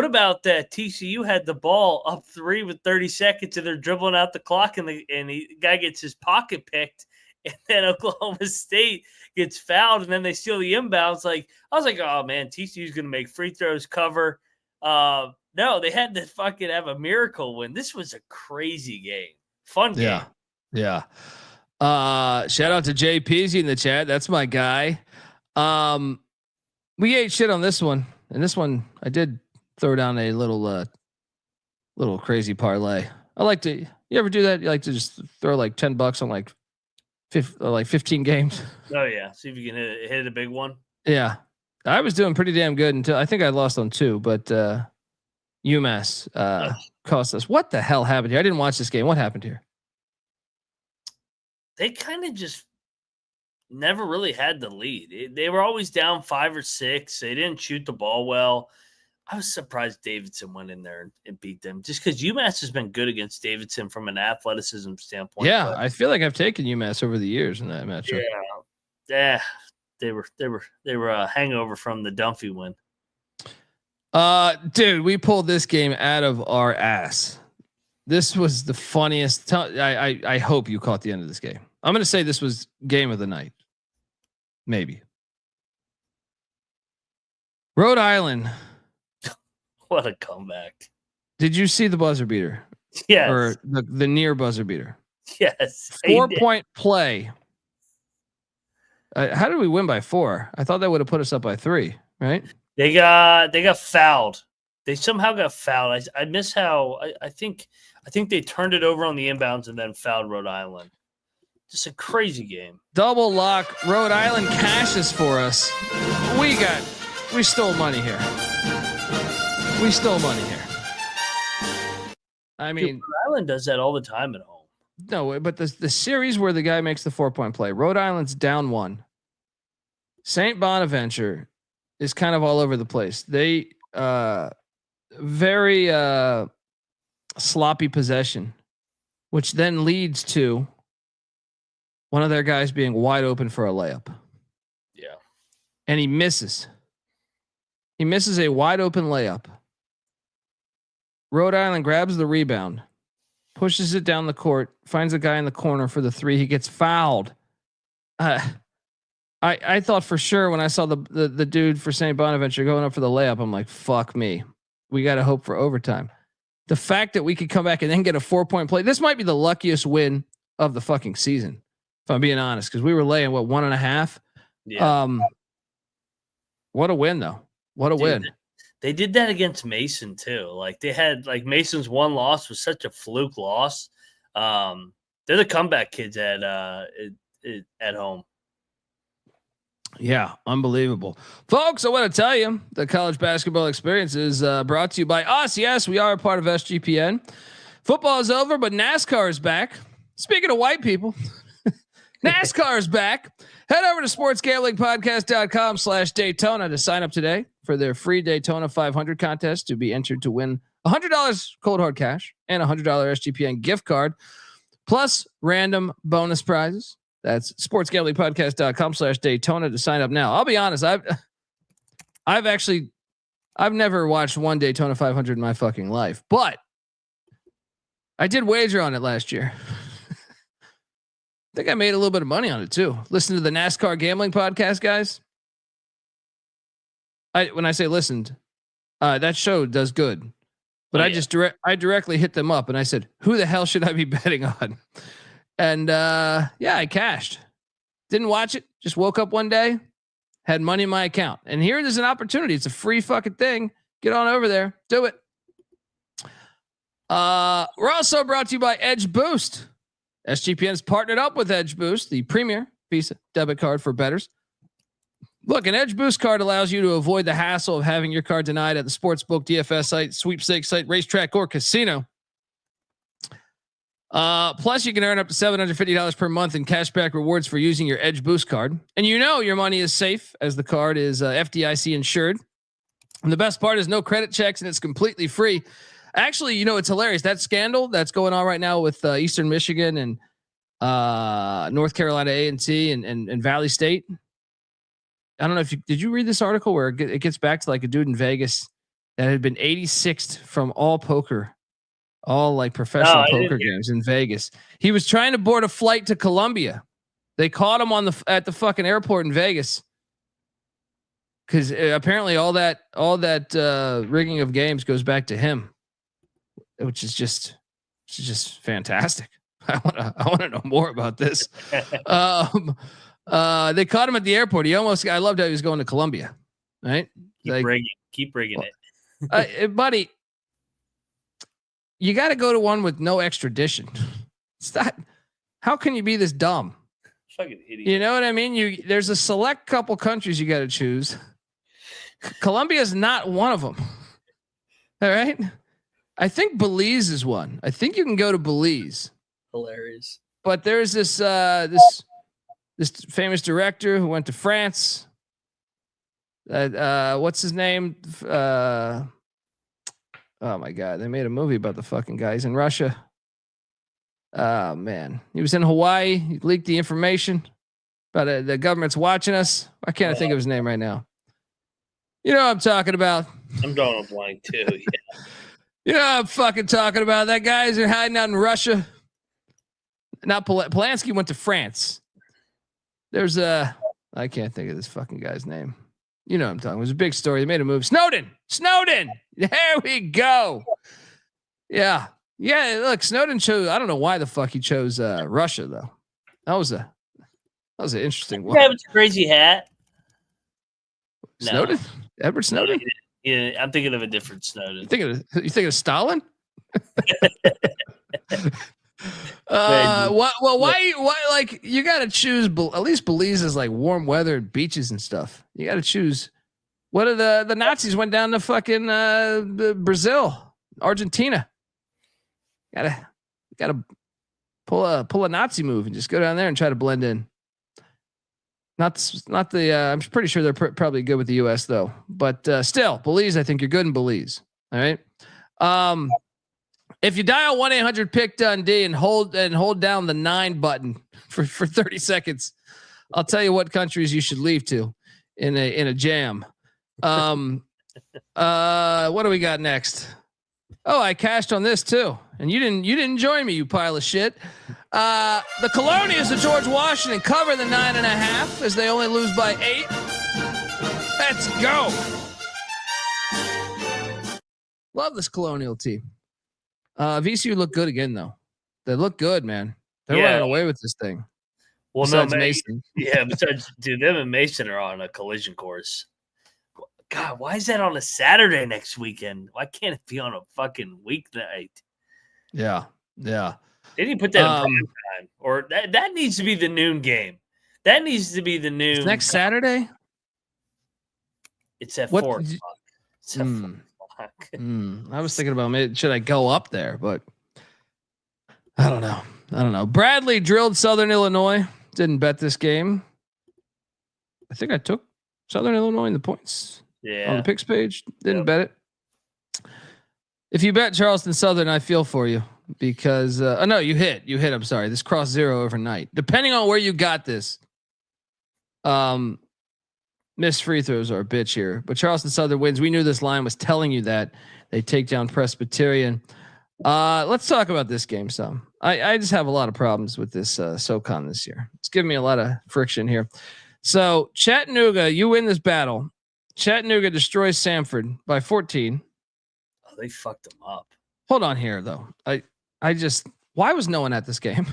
about that? TCU had the ball up 3 with 30 seconds, and they're dribbling out the clock, and the guy gets his pocket picked, and then Oklahoma State gets fouled, and then they steal the inbounds. Like, I was like, oh man, TCU's gonna make free throws, cover. No, they had to fucking have a miracle win. This was a crazy game, fun game. Yeah. Shout out to Jay Peasy in the chat. That's my guy. We ate shit on this one, and this one I did throw down a little crazy parlay. I like to. You ever do that? You like to just throw like $10 on like 15 games. Oh yeah, see if you can hit a big one. Yeah, I was doing pretty damn good until I think I lost on 2, but UMass cost us. What the hell happened here? I didn't watch this game. What happened here? They kind of just never really had the lead. They were always down 5 or 6. They didn't shoot the ball well. I was surprised Davidson went in there and beat them, just because UMass has been good against Davidson from an athleticism standpoint. Yeah, I feel like I've taken UMass over the years in that matchup. Yeah, they were a hangover from the Dunphy win. Dude, we pulled this game out of our ass. This was the funniest. I hope you caught the end of this game. I'm going to say this was game of the night. Maybe. Rhode Island. What a comeback. Did you see the buzzer beater? Yes. Or the near buzzer beater? Yes. 4-point play. How did we win by 4? I thought that would have put us up by 3, right? They got fouled. They somehow got fouled. I miss how I think they turned it over on the inbounds and then fouled Rhode Island. Just a crazy game. Double lock. Rhode Island cashes for us. We stole money here. I mean, Rhode Island does that all the time at home. No, but the series where the guy makes the 4-point play, Rhode Island's down 1. St. Bonaventure is kind of all over the place. They very sloppy possession, which then leads to one of their guys being wide open for a layup. Yeah. And he misses. He misses a wide open layup. Rhode Island grabs the rebound, pushes it down the court, finds a guy in the corner for the 3. He gets fouled. I thought for sure when I saw the dude for St. Bonaventure going up for the layup, I'm like, fuck me. We got to hope for overtime. The fact that we could come back and then get a 4-point play, this might be the luckiest win of the fucking season, if I'm being honest, because we were laying 1.5. Yeah. What a win though. What a win. They did that against Mason too. Like they had Mason's one loss was such a fluke loss. They're the comeback kids at home. Yeah, unbelievable. Folks, I want to tell you the college basketball experience is brought to you by us. Yes, we are a part of SGPN. Football is over, but NASCAR is back. Speaking of white people, NASCAR is back. Head over to sportsgamblingpodcast.com/Daytona to sign up today for their free Daytona 500 contest to be entered to win $100 cold hard cash and $100 SGPN gift card, plus random bonus prizes. That's sportsgamblingpodcast.com/Daytona to sign up now. I'll be honest. I've never watched one Daytona 500 in my fucking life, but I did wager on it last year. I think I made a little bit of money on it too. Listen to the NASCAR gambling podcast, guys. When I say listened, that show does good, but I directly hit them up and I said, who the hell should I be betting on? And I cashed. Didn't watch it. Just woke up one day, had money in my account. And here there's an opportunity. It's a free fucking thing. Get on over there. Do it. We're also brought to you by Edge Boost. SGPN's partnered up with Edge Boost, the premier Visa debit card for bettors. Look, an Edge Boost card allows you to avoid the hassle of having your card denied at the sportsbook, DFS site, sweepstakes site, racetrack, or casino. Plus, you can earn up to $750 per month in cashback rewards for using your Edge Boost card. And your money is safe as the card is FDIC insured. And the best part is no credit checks and it's completely free. Actually, it's hilarious. That scandal that's going on right now with Eastern Michigan and North Carolina A&T and Valley State. I don't know if did you read this article where it gets back to like a dude in Vegas that had been 86th from all like professional poker games in Vegas. He was trying to board a flight to Colombia. They caught him at the fucking airport in Vegas. Cause apparently all that rigging of games goes back to him, which is just fantastic. I want to know more about this. They caught him at the airport. I loved how he was going to Colombia, right? Keep bringing it. Buddy, you got to go to one with no extradition. It's not, how can you be this dumb? Fucking idiot. You know what I mean? There's a select couple countries you got to choose. Colombia is not one of them. All right. I think Belize is one. I think you can go to Belize. Hilarious. But there's this famous director who went to France. What's his name? Oh my God. They made a movie about the fucking guys in Russia. Oh man. He was in Hawaii. He leaked the information about the government's watching us. Why can't I think of his name right now? You know what I'm talking about. I'm drawing a blank too. Yeah. You know what I'm fucking talking about. That guy's hiding out in Russia. Now Polanski went to France. There's I can't think of this fucking guy's name. You know what I'm talking. It was a big story. They made a movie. Snowden. There we go. Yeah. Look, Snowden chose. I don't know why the fuck he chose Russia though. That was an interesting one. Have a crazy hat. Snowden. No. Edward Snowden. Yeah, I'm thinking of a different Snowden. You thinking of Stalin? Why like you got to choose at least Belize is like warm weather and beaches and stuff. You got to choose. What are the Nazis went down to fucking Brazil, Argentina. Gotta pull a Nazi move and just go down there and try to blend in. Not the I'm pretty sure they're probably good with the US though, but still Belize, I think you're good in Belize. All right. If you dial 1-800-PICK-DUNDEE and hold down the 9 button for 30 seconds, I'll tell you what countries you should leave to in a jam. What do we got next? Oh, I cashed on this too. And you didn't join me, you pile of shit. The Colonials of George Washington cover the 9.5 as they only lose by 8. Let's go. Love this Colonial team. VCU look good again though. They look good, man. They're running away with this thing. Well, besides no, Mason. Yeah, besides, dude, them and Mason are on a collision course. God, why is that on a Saturday next weekend? Why can't it be on a fucking weeknight? Yeah. They didn't put that in prime time, or that needs to be the noon game. That needs to be the noon. Next Saturday. It's at 4 o'clock. It's at 4 o'clock. I was thinking about maybe should I go up there, but I don't know. Bradley drilled Southern Illinois. Didn't bet this game. I think I took Southern Illinois in the points. Yeah. On the picks page. Didn't bet it. If you bet Charleston Southern, I feel for you because no, you hit. I'm sorry. This crossed 0 overnight. Depending on where you got this. Missed free throws are a bitch here, but Charleston Southern wins. We knew this line was telling you that they take down Presbyterian. Let's talk about this game some. I just have a lot of problems with this SoCon this year. It's giving me a lot of friction here. So Chattanooga, you win this battle. Chattanooga destroys Samford by 14. Oh, they fucked them up. Hold on here though. Why was no one at this game?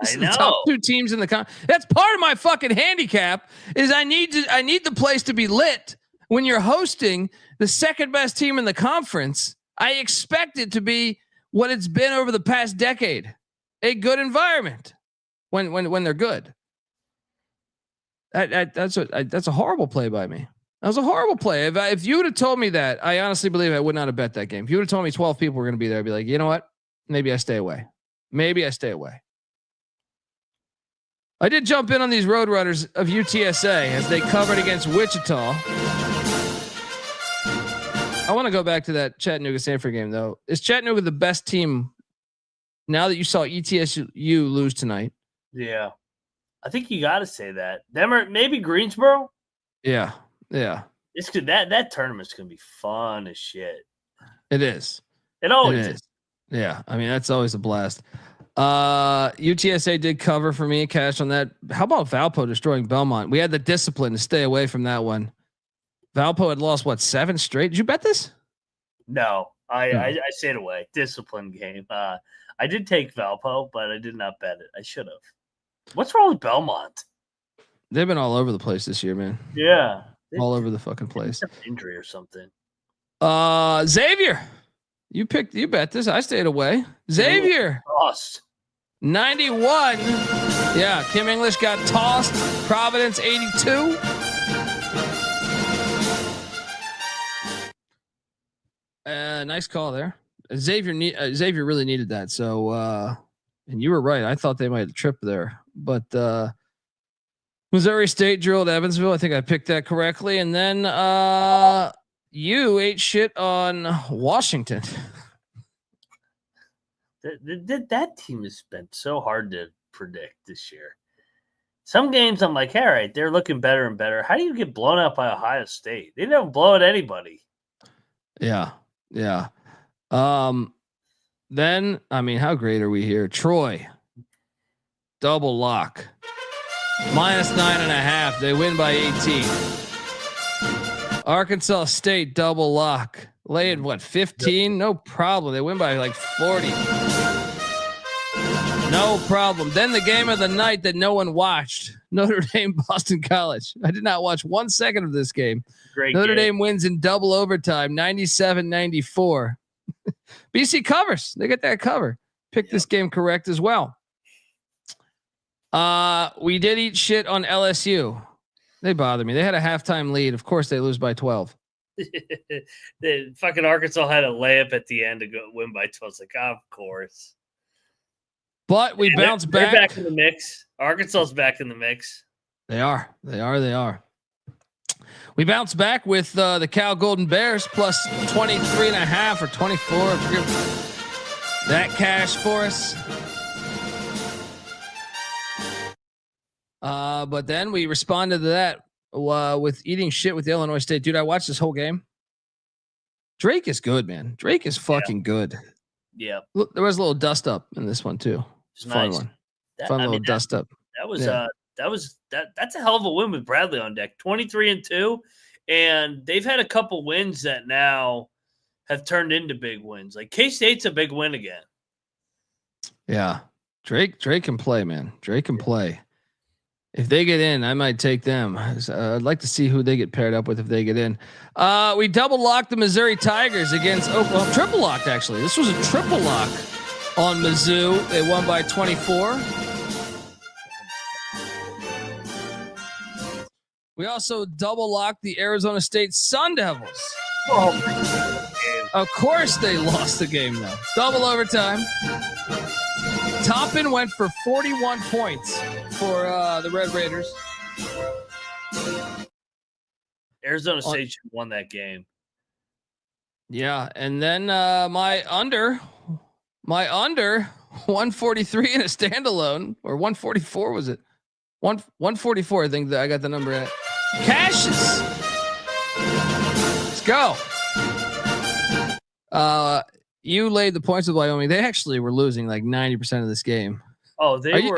I know. The top 2 teams in the that's part of my fucking handicap is I need the place to be lit when you're hosting the second best team in the conference. I expect it to be what it's been over the past decade, a good environment when they're good. That's a horrible play by me. That was a horrible play. If you would have told me that, I honestly believe I would not have bet that game. If you would have told me 12 people were going to be there, I'd be like, you know what? Maybe I stay away. maybe I stay away. I did jump in on these Roadrunners of UTSA as they covered against Wichita. I want to go back to that Chattanooga Stanford game though. Is Chattanooga the best team now that you saw ETSU lose tonight? Yeah, I think you got to say that. Them or maybe Greensboro. Yeah. It's good. That tournament's gonna be fun as shit. It is. It always is. Yeah, I mean that's always a blast. UTSA did cover for me, cash on that. How about Valpo destroying Belmont? We had the discipline to stay away from that one. Valpo had lost 7 straight. Did you bet this? No, I stayed away. Discipline game. I did take Valpo, but I did not bet it. I should have. What's wrong with Belmont? They've been all over the place this year, man. Yeah, all over the fucking place. Injury or something. Xavier, you bet this. I stayed away. Xavier lost 91. Yeah, Kim English got tossed. Providence 82. Nice call there. Xavier really needed that. So, and you were right. I thought they might trip there, but Missouri State drilled Evansville. I think I picked that correctly. And then you ate shit on Washington. That team has been so hard to predict this year. Some games I'm like, all right, they're looking better and better. How do you get blown out by Ohio State? They don't blow at anybody. Yeah. Then I mean, how great are we here? Troy, double lock, -9.5. They win by 18. Arkansas State double lock. Lay at 15? No problem. They win by 40. No problem. Then the game of the night that no one watched. Notre Dame, Boston College. I did not watch 1 second of this game. Great Notre game. Dame wins in double overtime, 97-94. BC covers. They get that cover. Pick this game correct as well. We did eat shit on LSU. They bother me. They had a halftime lead. Of course, they lose by 12. The fucking Arkansas had a layup at the end to go win by 12. It's like, of course. But we bounce back. They're back in the mix. Arkansas's back in the mix. They are. We bounce back with the Cal Golden Bears plus 23.5 or 24. That cash for us. But then we responded to that with eating shit with Illinois State. Dude, I watched this whole game. Drake is good, man. Drake is fucking good. Yeah. Look, there was a little dust up in this one too. It's fun nice. one. Fun little dust up. That's a hell of a win with Bradley on deck. 23-2, and they've had a couple wins that now have turned into big wins. Like K-State's a big win again. Yeah, Drake can play, man. Drake can play. If they get in, I might take them. I'd like to see who they get paired up with if they get in. We double locked the Missouri Tigers against Oklahoma. Triple locked, actually. This was a triple lock on Mizzou. They won by 24. We also double locked the Arizona State Sun Devils. Of course they lost the game, though. Double overtime. Toppin went for 41 points for the Red Raiders. Arizona State should have won that game. Yeah, and then my under 143 in a standalone, or 144 was it? 144, I think that I got the number at. Cashes. Let's go. You laid the points with Wyoming. They actually were losing like 90% of this game. Oh, they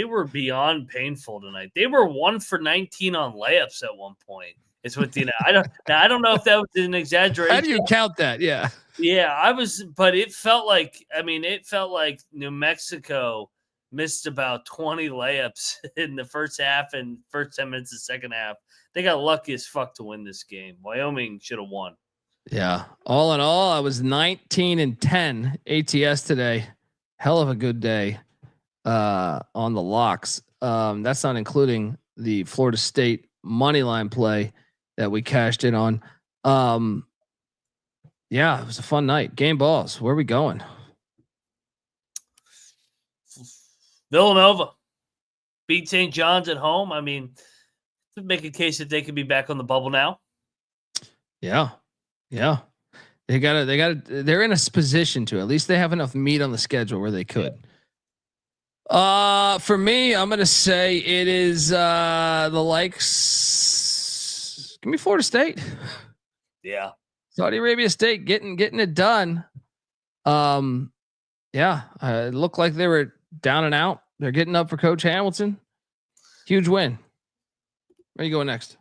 were beyond painful tonight. They were 1 for 19 on layups at one point. It's what I don't know if that was an exaggeration. How do you count that? Yeah. Yeah, but it felt like New Mexico missed about 20 layups in the first half and first 10 minutes of the second half. They got lucky as fuck to win this game. Wyoming should have won. Yeah. All in all, I was 19-10 ATS today. Hell of a good day on the locks. That's not including the Florida State money line play that we cashed in on. Yeah, it was a fun night. Game balls. Where are we going? Villanova beat St. John's at home. I mean, to make a case that they could be back on the bubble now. Yeah. They're in a position to, at least they have enough meat on the schedule where they could. For me, I'm going to say it is the likes. Give me Florida State. Yeah. Saudi Arabia State getting it done. It looked like they were down and out. They're getting up for Coach Hamilton. Huge win. Where you going next?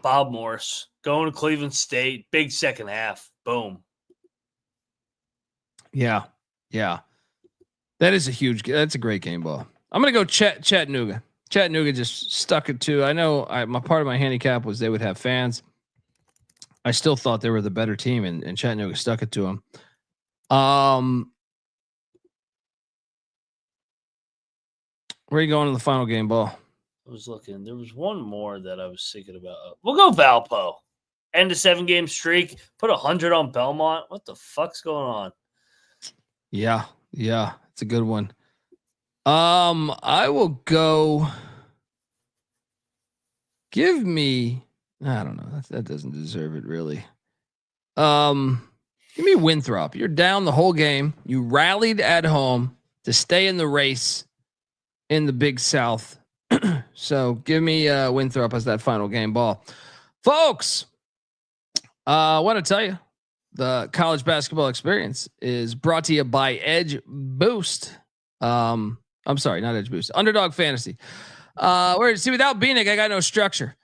Bob Morris going to Cleveland State. Big second half. Boom. Yeah. That's a great game ball. I'm going to go Chattanooga. Chattanooga just stuck it to. I know my part of my handicap was they would have fans. I still thought they were the better team, and Chattanooga stuck it to them. Where are you going in the final game ball? I was looking. There was one more that I was thinking about. We'll go Valpo. End of 7-game streak. Put 100 on Belmont. What the fuck's going on? Yeah, it's a good one. I will go. Give me. I don't know. That doesn't deserve it really. Give me Winthrop. You're down the whole game. You rallied at home to stay in the race in the Big South. So give me Winthrop as that final game ball, folks. I want to tell you the college basketball experience is brought to you by Edge Boost. I'm sorry, not Edge Boost. Underdog Fantasy. Without Bieniek, I got no structure.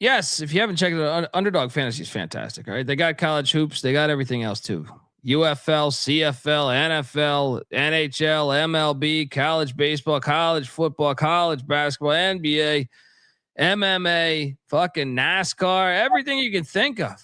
Yes, if you haven't checked it out, Underdog Fantasy is fantastic. All right, they got college hoops, they got everything else too. UFL, CFL, NFL, NHL, MLB, college baseball, college football, college basketball, NBA, MMA, fucking NASCAR, everything you can think of.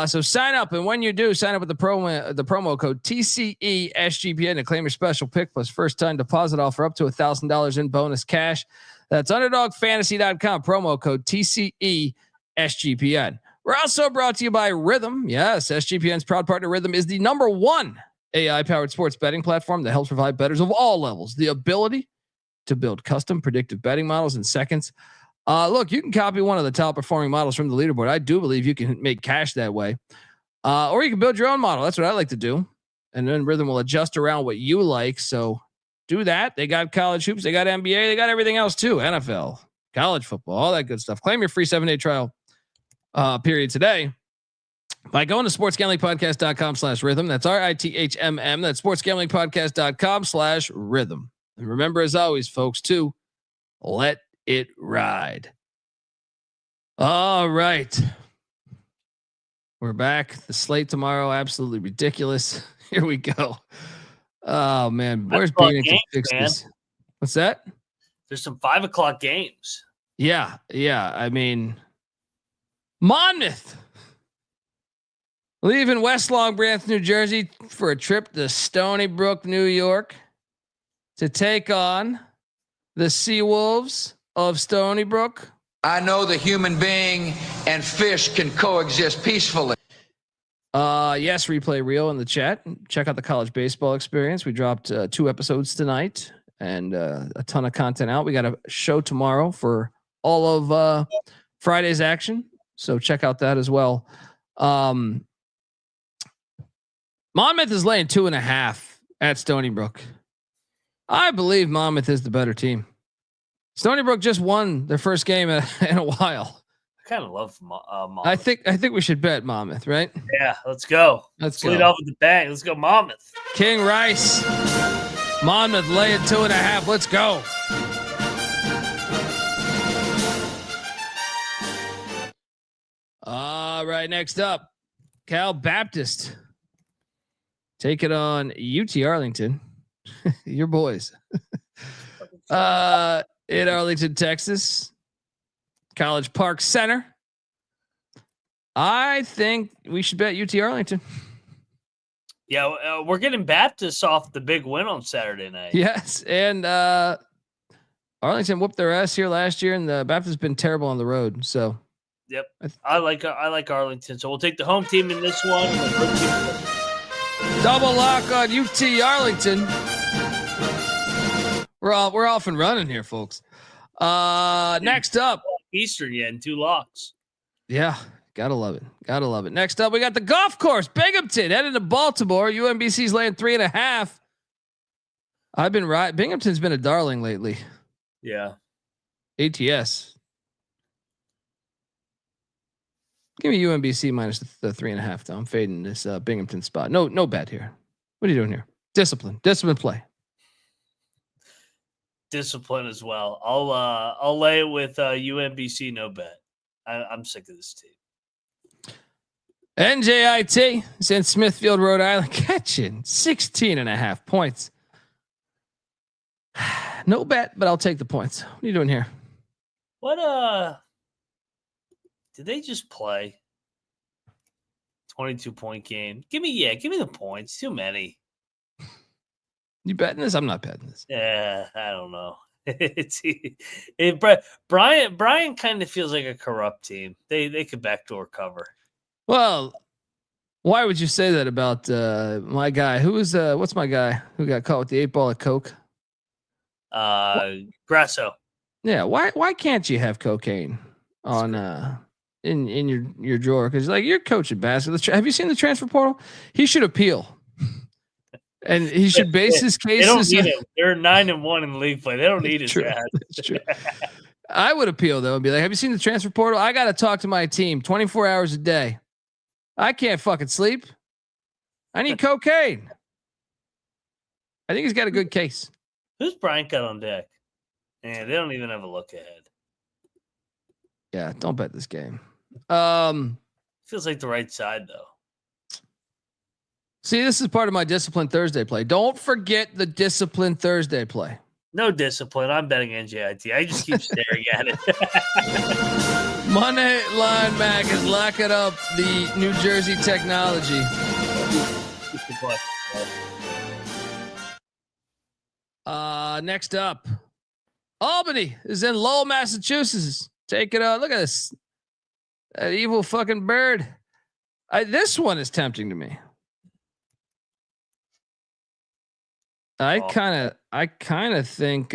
So sign up, and when you do, sign up with the promo code TCESGPN to claim your special pick plus first time deposit offer up to $1,000 in bonus cash. That's UnderdogFantasy.com, promo code TCESGPN. We're also brought to you by Rhythm. Yes, SGPN's proud partner Rhythm is the #1 AI-powered sports betting platform that helps provide bettors of all levels the ability to build custom predictive betting models in seconds. Look, you can copy one of the top performing models from the leaderboard. I do believe you can make cash that way. Or you can build your own model. That's what I like to do. And then Rhythm will adjust around what you like. So do that. They got college hoops. They got NBA. They got everything else too. NFL, college football, all that good stuff. Claim your free 7-day trial period today by going to sportsgamblingpodcast.com/rhythm. That's RITHMM. That's sportsgamblingpodcast.com/rhythm. And remember, as always, folks, to let it ride. All right. We're back. The slate tomorrow. Absolutely ridiculous. Here we go. Oh man. Where's Bieniek to fix this? What's that? There's some 5:00 games. Yeah. I mean, Monmouth leaving West Long Branch, New Jersey for a trip to Stony Brook, New York to take on the Seawolves of Stony Brook. I know the human being and fish can coexist peacefully. Yes, replay real in the chat. Check out the college baseball experience. We dropped 2 episodes tonight and a ton of content out. We got a show tomorrow for all of Friday's action. So check out that as well. Monmouth is laying 2.5 at Stony Brook. I believe Monmouth is the better team. Stony Brook just won their first game in a while. I kind of love Monmouth. I think we should bet Monmouth, right? Yeah, let's go. Let's lead off with the bang. Let's go Monmouth. King Rice. Monmouth laying 2.5. Let's go. All right, next up, Cal Baptist. Take it on UT Arlington. Your boys. In Arlington, Texas. College Park Center. I think we should bet UT Arlington. Yeah, we're getting Baptist off the big win on Saturday night. Yes, and Arlington whooped their ass here last year, and the Baptist has been terrible on the road. So, yep, I like Arlington. So we'll take the home team in this one. Double lock on UT Arlington. We're off and running here, folks. Next up, Eastern, yeah, and 2 locks. Yeah, gotta love it. Gotta love it. Next up, we got the golf course. Binghamton headed to Baltimore. UMBC's laying 3.5. I've been right. Binghamton's been a darling lately. Yeah. ATS. Give me UMBC minus the 3.5 though. I'm fading this Binghamton spot. No bet here. What are you doing here? Discipline play. Discipline as well. I'll lay it with UMBC. No bet. I'm sick of this team. NJIT is in Smithfield, Rhode Island, catching 16.5 points. No bet, but I'll take the points. What are you doing here? What did they just play? 22-point game. Give me the points. Too many. You betting this? I'm not betting this. Yeah, I don't know. Brian kind of feels like a corrupt team. They could backdoor cover. Well, why would you say that about my guy? Who was what's my guy who got caught with the 8 ball of coke? Grasso. Yeah, why can't you have cocaine on in your drawer? Because like you're coaching basketball. Have you seen the transfer portal? He should appeal. And he should base his case. They don't need him. They're 9-1 in league play. They don't need his dad. That's true. I would appeal though and be like, "Have you seen the transfer portal? I got to talk to my team 24 hours a day. I can't fucking sleep. I need cocaine." I think he's got a good case. Who's Bryant got on deck? And they don't even have a look ahead. Yeah, don't bet this game. Feels like the right side though. See, this is part of my Discipline Thursday play. Don't forget the Discipline Thursday play. No discipline. I'm betting NJIT. I just keep staring at it. Money Line Mac is locking up the New Jersey technology. Next up, Albany is in Lowell, Massachusetts. Take it out. Look at this. That evil fucking bird. This one is tempting to me. I kind of think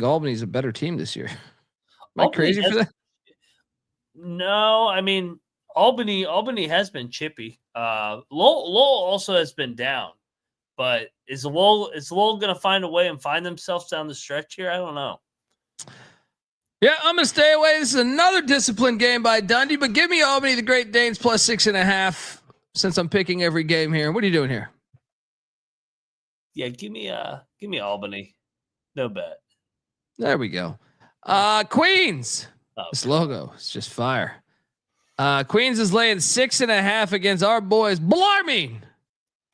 Albany's a better team this year. Am I crazy for that? No, I mean Albany has been chippy. Lowell also has been down, but is Lowell going to find a way and find themselves down the stretch here? I don't know. Yeah, I'm going to stay away. This is another disciplined game by Dundee, but give me Albany the Great Danes plus 6.5 since I'm picking every game here. What are you doing here? Yeah, give me Albany. No bet. There we go. Queens. This logo is just fire. Queens is laying 6.5 against our boys Bellarmine.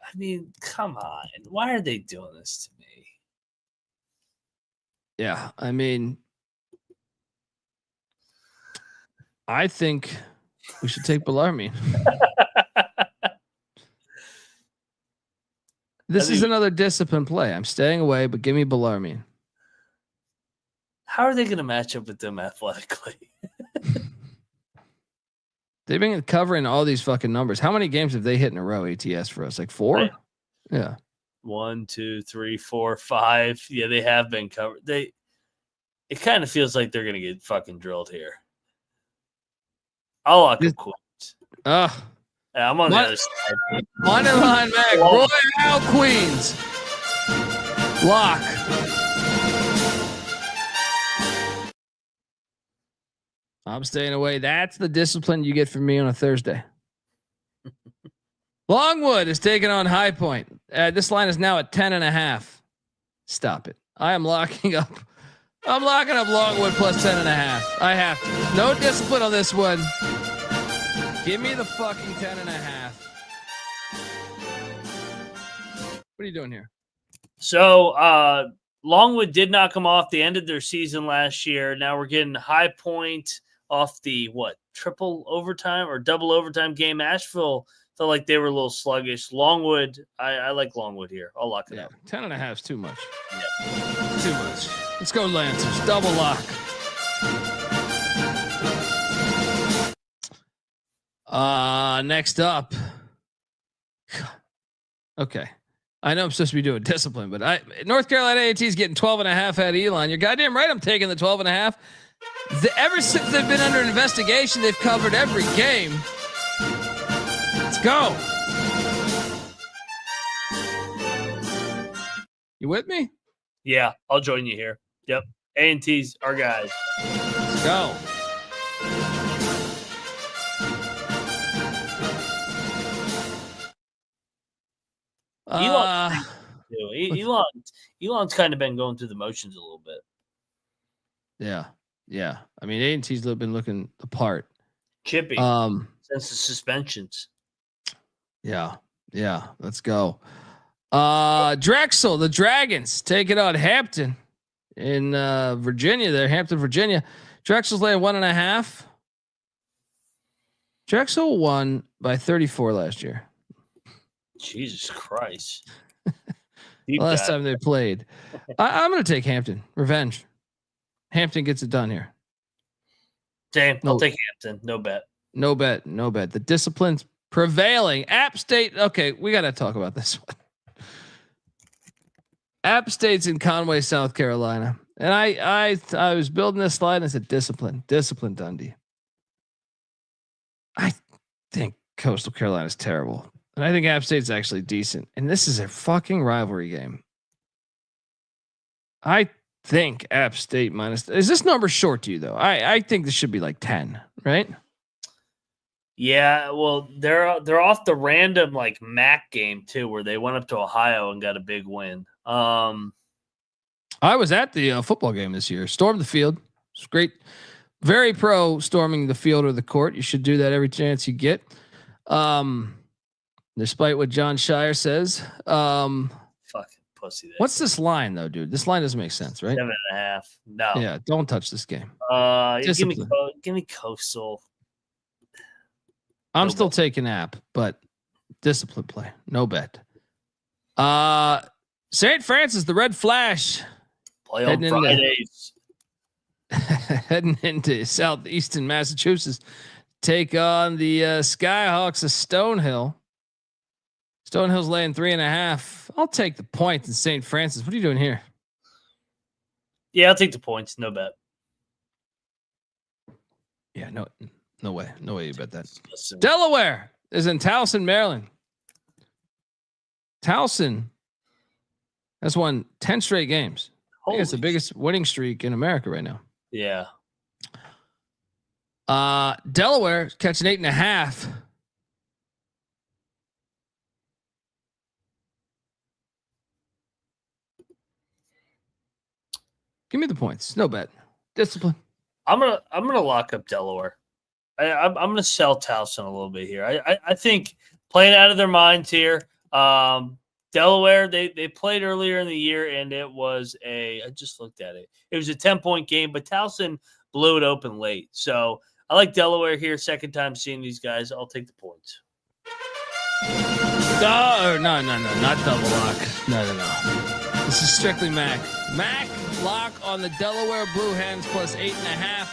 I mean, come on. Why are they doing this to me? Yeah, I mean, I think we should take Bellarmine. This is another discipline play. I'm staying away, but give me Bellarmine. How are they going to match up with them athletically? They've been covering all these fucking numbers. How many games have they hit in a row? ATS for us, like 4? Right. Yeah. 1, 2, 3, 4, 5. Yeah, they have been covered. It kind of feels like they're going to get fucking drilled here. I'll lock them Queens. Yeah, I'm on the other side. Money Line Mac, Royale Queens. Lock. I'm staying away. That's the discipline you get from me on a Thursday. Longwood is taking on High Point. This line is now at 10.5. Stop it. I am locking up. I'm locking up Longwood plus 10.5. I have to. No discipline on this one. Give me the fucking 10.5. What are you doing here? So Longwood did not come off. They ended their season last year. Now we're getting High Point off the triple overtime or double overtime game. Asheville felt like they were a little sluggish. Longwood, I like Longwood here. I'll lock it up. 10.5 is too much. Yeah. Too much. Let's go Lancers. Double lock. Next up, Okay. I know I'm supposed to be doing discipline, but North Carolina A&T is getting 12.5 at Elon. You're goddamn right. I'm taking the 12.5. Ever since they've been under investigation, they've covered every game. Let's go. You with me? Yeah, I'll join you here. Yep. A&T's our guys. Let's go. Elon's kind of been going through the motions a little bit. Yeah. I mean, A&T's been looking the part. Chippy. Since the suspensions. Yeah. Let's go. Drexel, the Dragons take it on Hampton in Virginia. There, Hampton, Virginia. Drexel's laying 1.5. Drexel won by 34 last year. Jesus Christ. Last time they played. I'm going to take Hampton. Revenge. Hampton gets it done here. Same. I'll take Hampton. No bet. No bet. The discipline's prevailing. App State. Okay, we got to talk about this one. App State's in Conway, South Carolina. And I was building this slide and I said discipline Dundee. I think Coastal Carolina is terrible. And I think App State's actually decent. And this is a fucking rivalry game. I think App State minus. Is this number short to you though? I think this should be like 10, right? Yeah, well, they're off the random like MAC game too, where they went up to Ohio and got a big win. I was at the football game this year. Stormed the field. It's great. Very pro storming the field or the court. You should do that every chance you get. Despite what John Shire says. Fucking pussy. What's this line though, dude? This line doesn't make sense, right? 7.5. No. Yeah, don't touch this game. Give me Coastal. I'm still taking App, but discipline play. No bet. St. Francis, the Red Flash. Play on Fridays. Heading into southeastern Massachusetts. Take on the Skyhawks of Stonehill. Stonehill's laying 3.5. I'll take the points in St. Francis. What are you doing here? Yeah, I'll take the points. No bet. Yeah, no way you bet that. Listen. Delaware is in Towson, Maryland. Towson has won 10 straight games. I think it's the biggest winning streak in America right now. Yeah. Delaware catching 8.5. Give me the points. No bet. Discipline. I'm gonna lock up Delaware. I'm gonna sell Towson a little bit here. I think playing out of their minds here. Delaware, they played earlier in the year, and it was I just looked at it. It was a 10-point game, but Towson blew it open late. So I like Delaware here. Second time seeing these guys. I'll take the points. No, not double lock. No. This is strictly Mac. Mac lock on the Delaware Blue Hens plus 8.5.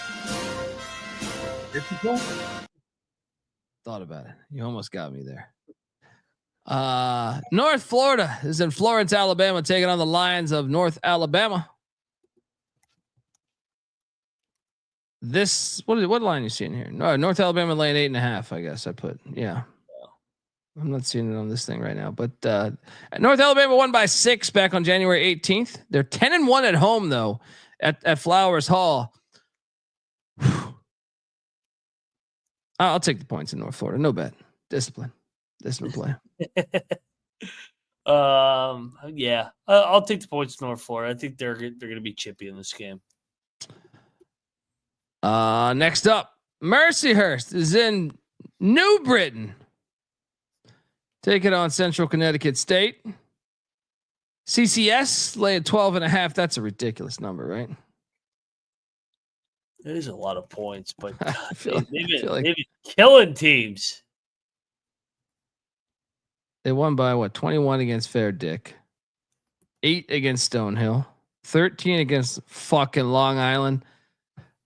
Thought about it. You almost got me there. North Florida is in Florence, Alabama, taking on the Lions of North Alabama. What line are you seeing here? No, North Alabama laying 8.5. I guess I put. Yeah. I'm not seeing it on this thing right now, but North Alabama won by 6 back on January 18th. They're 10-1 at home though at Flowers Hall. I'll take the points in North Florida. No bet. Discipline play. Yeah, I'll take the points in North Florida. I think they're going to be chippy in this game. Next up, Mercyhurst is in New Britain. Take it on Central Connecticut State. CCS laying 12.5. That's a ridiculous number, right? It is a lot of points, but they've been killing teams. They won by 21 against Fair Dick, 8 against Stonehill, 13 against fucking Long Island.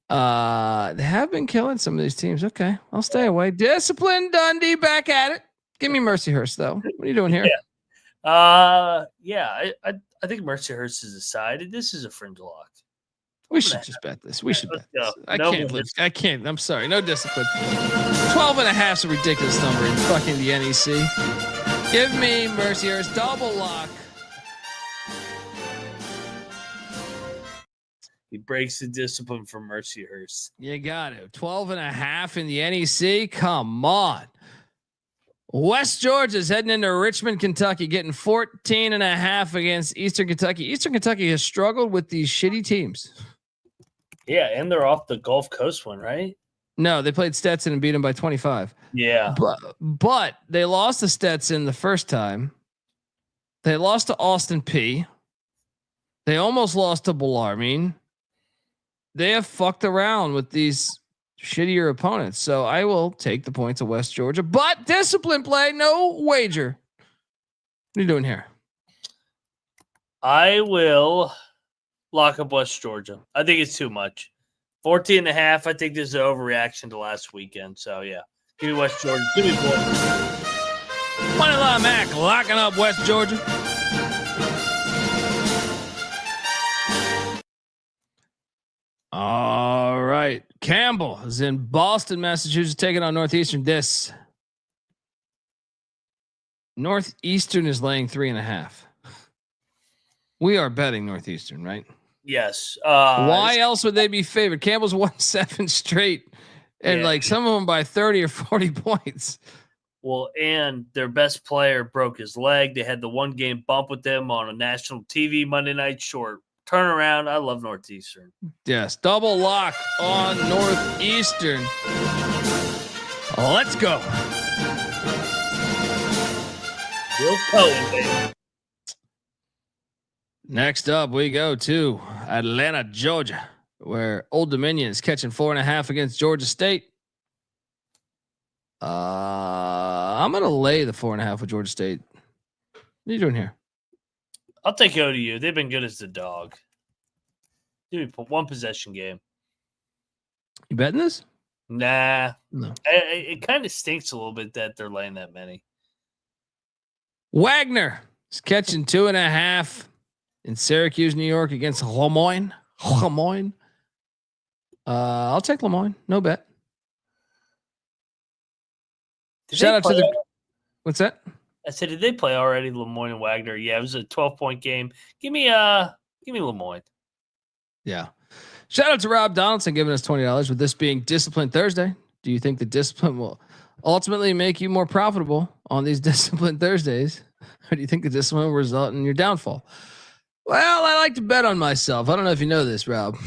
They have been killing some of these teams. Okay, I'll stay away. Discipline Dundee back at it. Give me Mercyhurst though. What are you doing here? Yeah. I think Mercyhurst is a side. This is a fringe lock. We should just bet this. We should bet this. I No can't more live. I can't. I'm sorry. No discipline. 12.5 is a ridiculous number in fucking the NEC. Give me Mercyhurst double lock. He breaks the discipline for Mercyhurst. You got it. 12.5 in the NEC. Come on. West Georgia's heading into Richmond, Kentucky, getting 14.5 against Eastern Kentucky. Eastern Kentucky has struggled with these shitty teams. Yeah, and they're off the Gulf Coast one, right? No, they played Stetson and beat them by 25. Yeah. But they lost to Stetson the first time. They lost to Austin P. They almost lost to Bellarmine. They have fucked around with these shittier opponents. So I will take the points of West Georgia, but discipline play, no wager. What are you doing here? I will lock up West Georgia. I think it's too much. 14.5. I think this is an overreaction to last weekend. So yeah, give me West Georgia. Give me boy. Money line Mac locking up West Georgia. All right. Campbell is in Boston, Massachusetts, taking on Northeastern. Northeastern is laying 3.5. We are betting Northeastern, right? Yes. Why else would they be favored? Campbell's won 7 straight, and like some of them by 30 or 40 points. Well, and their best player broke his leg. They had the 1-game bump with them on a national TV Monday night short turnaround. I love Northeastern. Yes, double lock on Northeastern. Let's go. Bill Cohen, baby. Next up, we go to Atlanta, Georgia, where Old Dominion is catching 4.5 against Georgia State. I'm gonna lay the 4.5 with Georgia State. What are you doing here? I'll take ODU. They've been good as the dog. Dude, one possession game. You betting this? Nah. No. It kind of stinks a little bit that they're laying that many. Wagner is catching 2.5 in Syracuse, New York against Lemoyne. I'll take Lemoyne. No bet. Shout out to the. What's that? I said, did they play already? Lemoyne and Wagner. Yeah, it was a 12-point game. Give me Lemoyne. Yeah. Shout out to Rob Donaldson giving us $20 with this being Discipline Thursday. Do you think the discipline will ultimately make you more profitable on these Discipline Thursdays? Or do you think the discipline will result in your downfall? Well, I like to bet on myself. I don't know if you know this, Rob.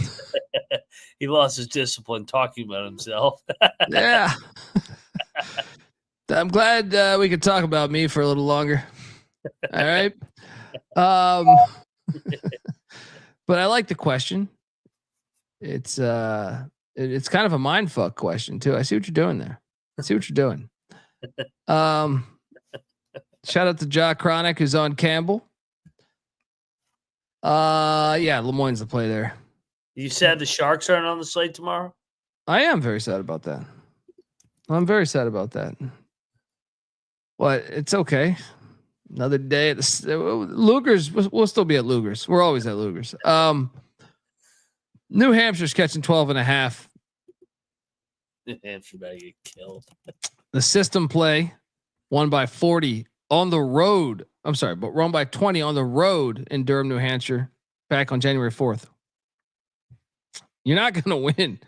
He lost his discipline talking about himself. Yeah. I'm glad we could talk about me for a little longer. All right. But I like the question. It's kind of a mind fuck question too. I see what you're doing there. I see what you're doing. Shout out to Ja Chronic who's on Campbell. Yeah, Lemoyne's the play there. You said the Sharks aren't on the slate tomorrow? I am very sad about that. I'm very sad about that. But it's okay. Another day at the Luger's. We'll still be at Luger's. We're always at Luger's. New Hampshire's catching 12.5. New Hampshire about to get killed. The system play won by 40 on the road. I'm sorry, but won by 20 on the road in Durham, New Hampshire, back on January 4th. You're not going to win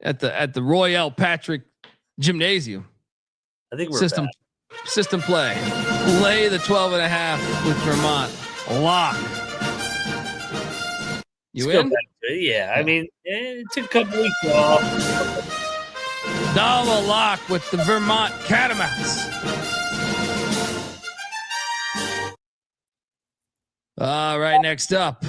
at the Royal Patrick Gymnasium. I think we're back. System play. Lay the 12.5 with Vermont. Lock. You in? Yeah, I mean, it took a couple weeks off. Double lock with the Vermont Catamounts. All right, next up.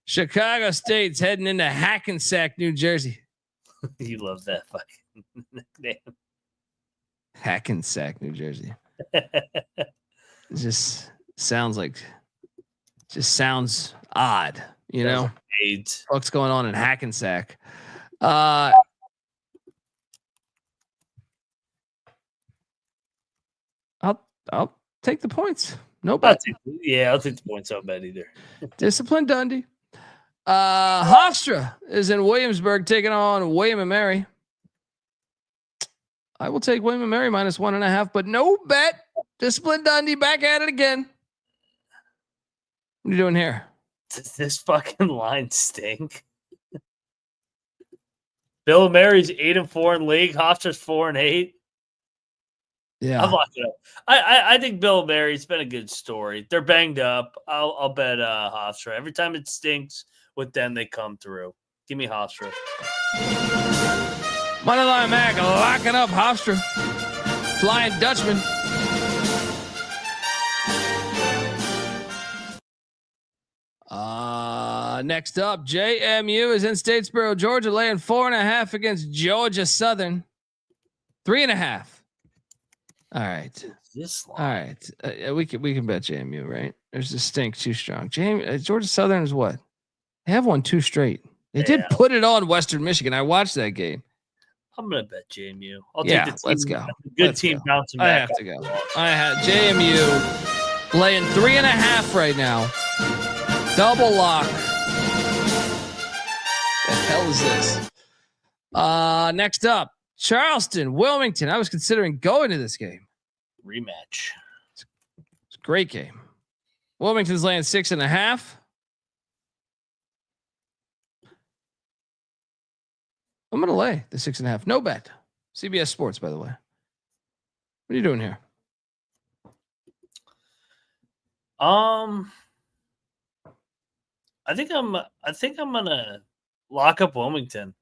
Chicago State's heading into Hackensack, New Jersey. You love that fucking nickname. Hackensack, New Jersey. It just sounds odd, you know? AIDS. What's going on in Hackensack? I'll take the points. No bet. I'll take the points. I'll bet either. Discipline Dundee. Hofstra is in Williamsburg taking on William and Mary. I will take William and Mary -1.5, but no bet. Discipline Dundee back at it again. What are you doing here? Does this fucking line stink? Bill and Mary's 8-4 in league. Hofstra's 4-8. Yeah, I'm locking up. I think Bill and Mary's been a good story. They're banged up. I'll bet Hofstra. Every time it stinks with them, they come through. Give me Hofstra. Moneyline Mac locking up Hofstra. Flying Dutchman. Next up, JMU is in Statesboro, Georgia, laying 4.5 against Georgia Southern. 3.5. All right. All right. We can bet JMU, right? There's a stink too strong. Georgia Southern is what? They have won 2 straight. They did put it on Western Michigan. I watched that game. I'm gonna bet JMU. I'll take the team. Let's go. Good team bouncing back. I have to go. I have JMU laying 3.5 right now. Double lock. The hell is this? Next up, Charleston, Wilmington. I was considering going to this game. Rematch. It's a great game. Wilmington's laying 6.5. I'm gonna lay the 6.5. No bet. CBS Sports, by the way. What are you doing here? I think I'm gonna lock up Wilmington.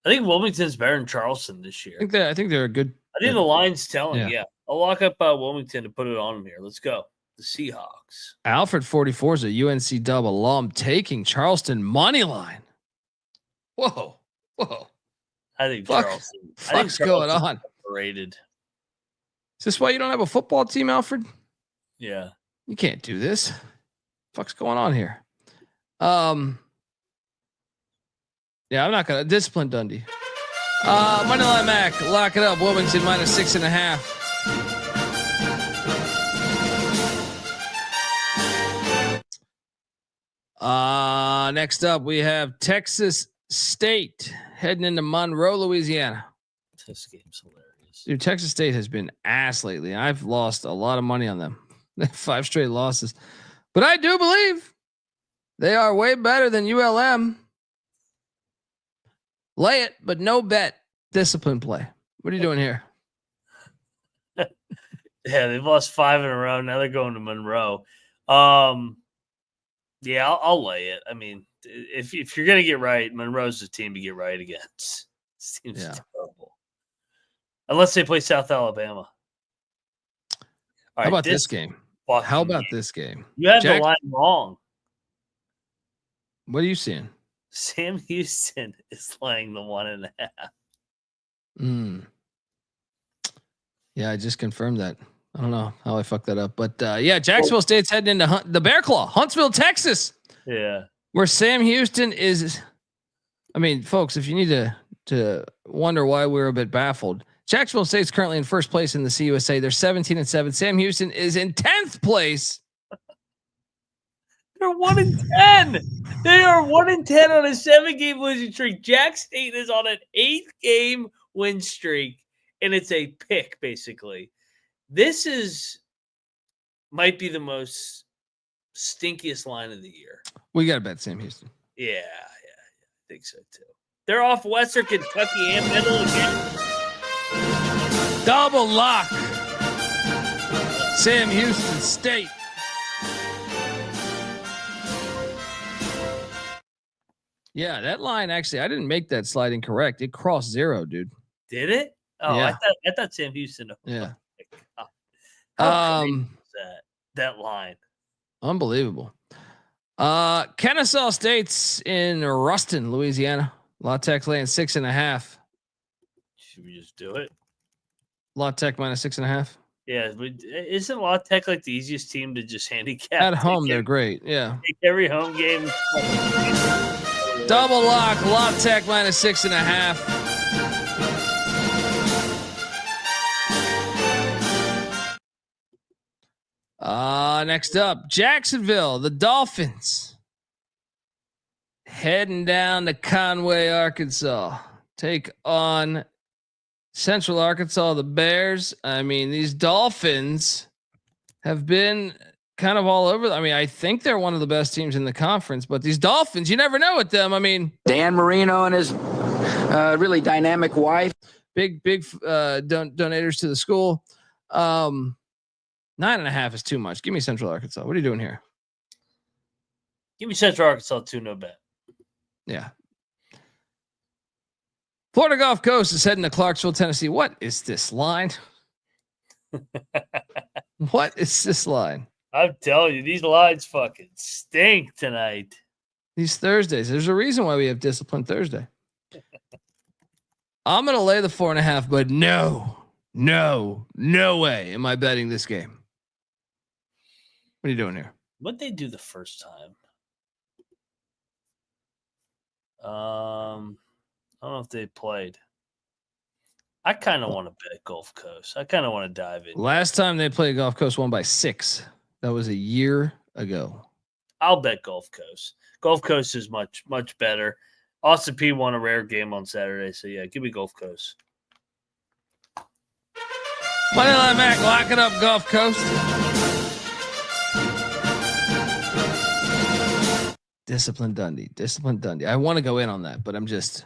I think Wilmington's better than Charleston this year. I think they're a good. I think the line's telling. Yeah. I'll lock up Wilmington to put it on them here. Let's go. The Seahawks. Alfred 44 is a UNC Dub alum taking Charleston money line. Whoa. I think Charleston. What's going on? Overrated. Is this why you don't have a football team, Alfred? Yeah. You can't do this. Fuck's going on here? Yeah, I'm not gonna discipline Dundee. Moneyline Mac, lock it up. Wilmington -6.5. Next up we have Texas State heading into Monroe, Louisiana. This game's hilarious. Dude, Texas State has been ass lately. I've lost a lot of money on them. 5 straight losses. But I do believe they are way better than ULM. Lay it, but no bet. Discipline play. What are you doing here? Yeah, they've lost 5 in a row. Now they're going to Monroe. Yeah, I'll lay it. I mean, if you're gonna get right, Monroe's the team to get right against. This team's terrible. Unless they play South Alabama. How about this game? How about this game? You had the line wrong. What are you seeing? Sam Houston is laying the 1.5. Yeah, I just confirmed that. I don't know how I fucked that up, but yeah, Jacksonville State's heading into the Bear Claw, Huntsville, Texas. Yeah, where Sam Houston is. I mean, folks, if you need to wonder why we're a bit baffled, Jacksonville State's currently in first place in the CUSA. They're 17-7. Sam Houston is in 10th place. They're 1-10. They are 1-10 on a 7-game losing streak. Jack State is on an 8-game win streak, and it's a pick basically. This might be the most stinkiest line of the year. We got to bet Sam Houston. Yeah, I think so too. They're off Western Kentucky and Middle again. Double lock. Sam Houston State. Yeah, that line actually, I didn't make that slide incorrect. It crossed 0, dude. Did it? Oh, yeah. I thought Sam Houston. Yeah. How crazy is that line? Unbelievable. Kennesaw State's in Ruston, Louisiana. La Tech laying 6.5. Should we just do it? La Tech -6.5. Yeah, but isn't La Tech like the easiest team to just handicap? At home, they're great. Yeah. Take every home game. Double lock, La Tech -6.5. Next up, Jacksonville, the Dolphins heading down to Conway, Arkansas. Take on Central Arkansas, the Bears. I mean, these Dolphins have been kind of all over. I mean, I think they're one of the best teams in the conference, but these Dolphins, you never know with them. I mean, Dan Marino and his really dynamic wife. Big donators to the school. 9.5 is too much. Give me Central Arkansas. What are you doing here? Give me Central Arkansas too. No bet. Yeah. Florida Gulf Coast is heading to Clarksville, Tennessee. What is this line? What is this line? I'm telling you, these lines fucking stink tonight. These Thursdays. There's a reason why we have Discipline Thursday. I'm going to lay the 4.5, but no way am I betting this game. What are you doing here? What'd they do the first time? I don't know if they played. I kind of want to bet Gulf Coast. I kind of want to dive in. Last time they played Gulf Coast won by 6. That was a year ago. I'll bet Gulf Coast. Gulf Coast is much better. Austin P won a rare game on Saturday, so yeah, give me Gulf Coast. Moneyline Mac, lock it up, Gulf Coast. Discipline Dundee. I want to go in on that, but I'm just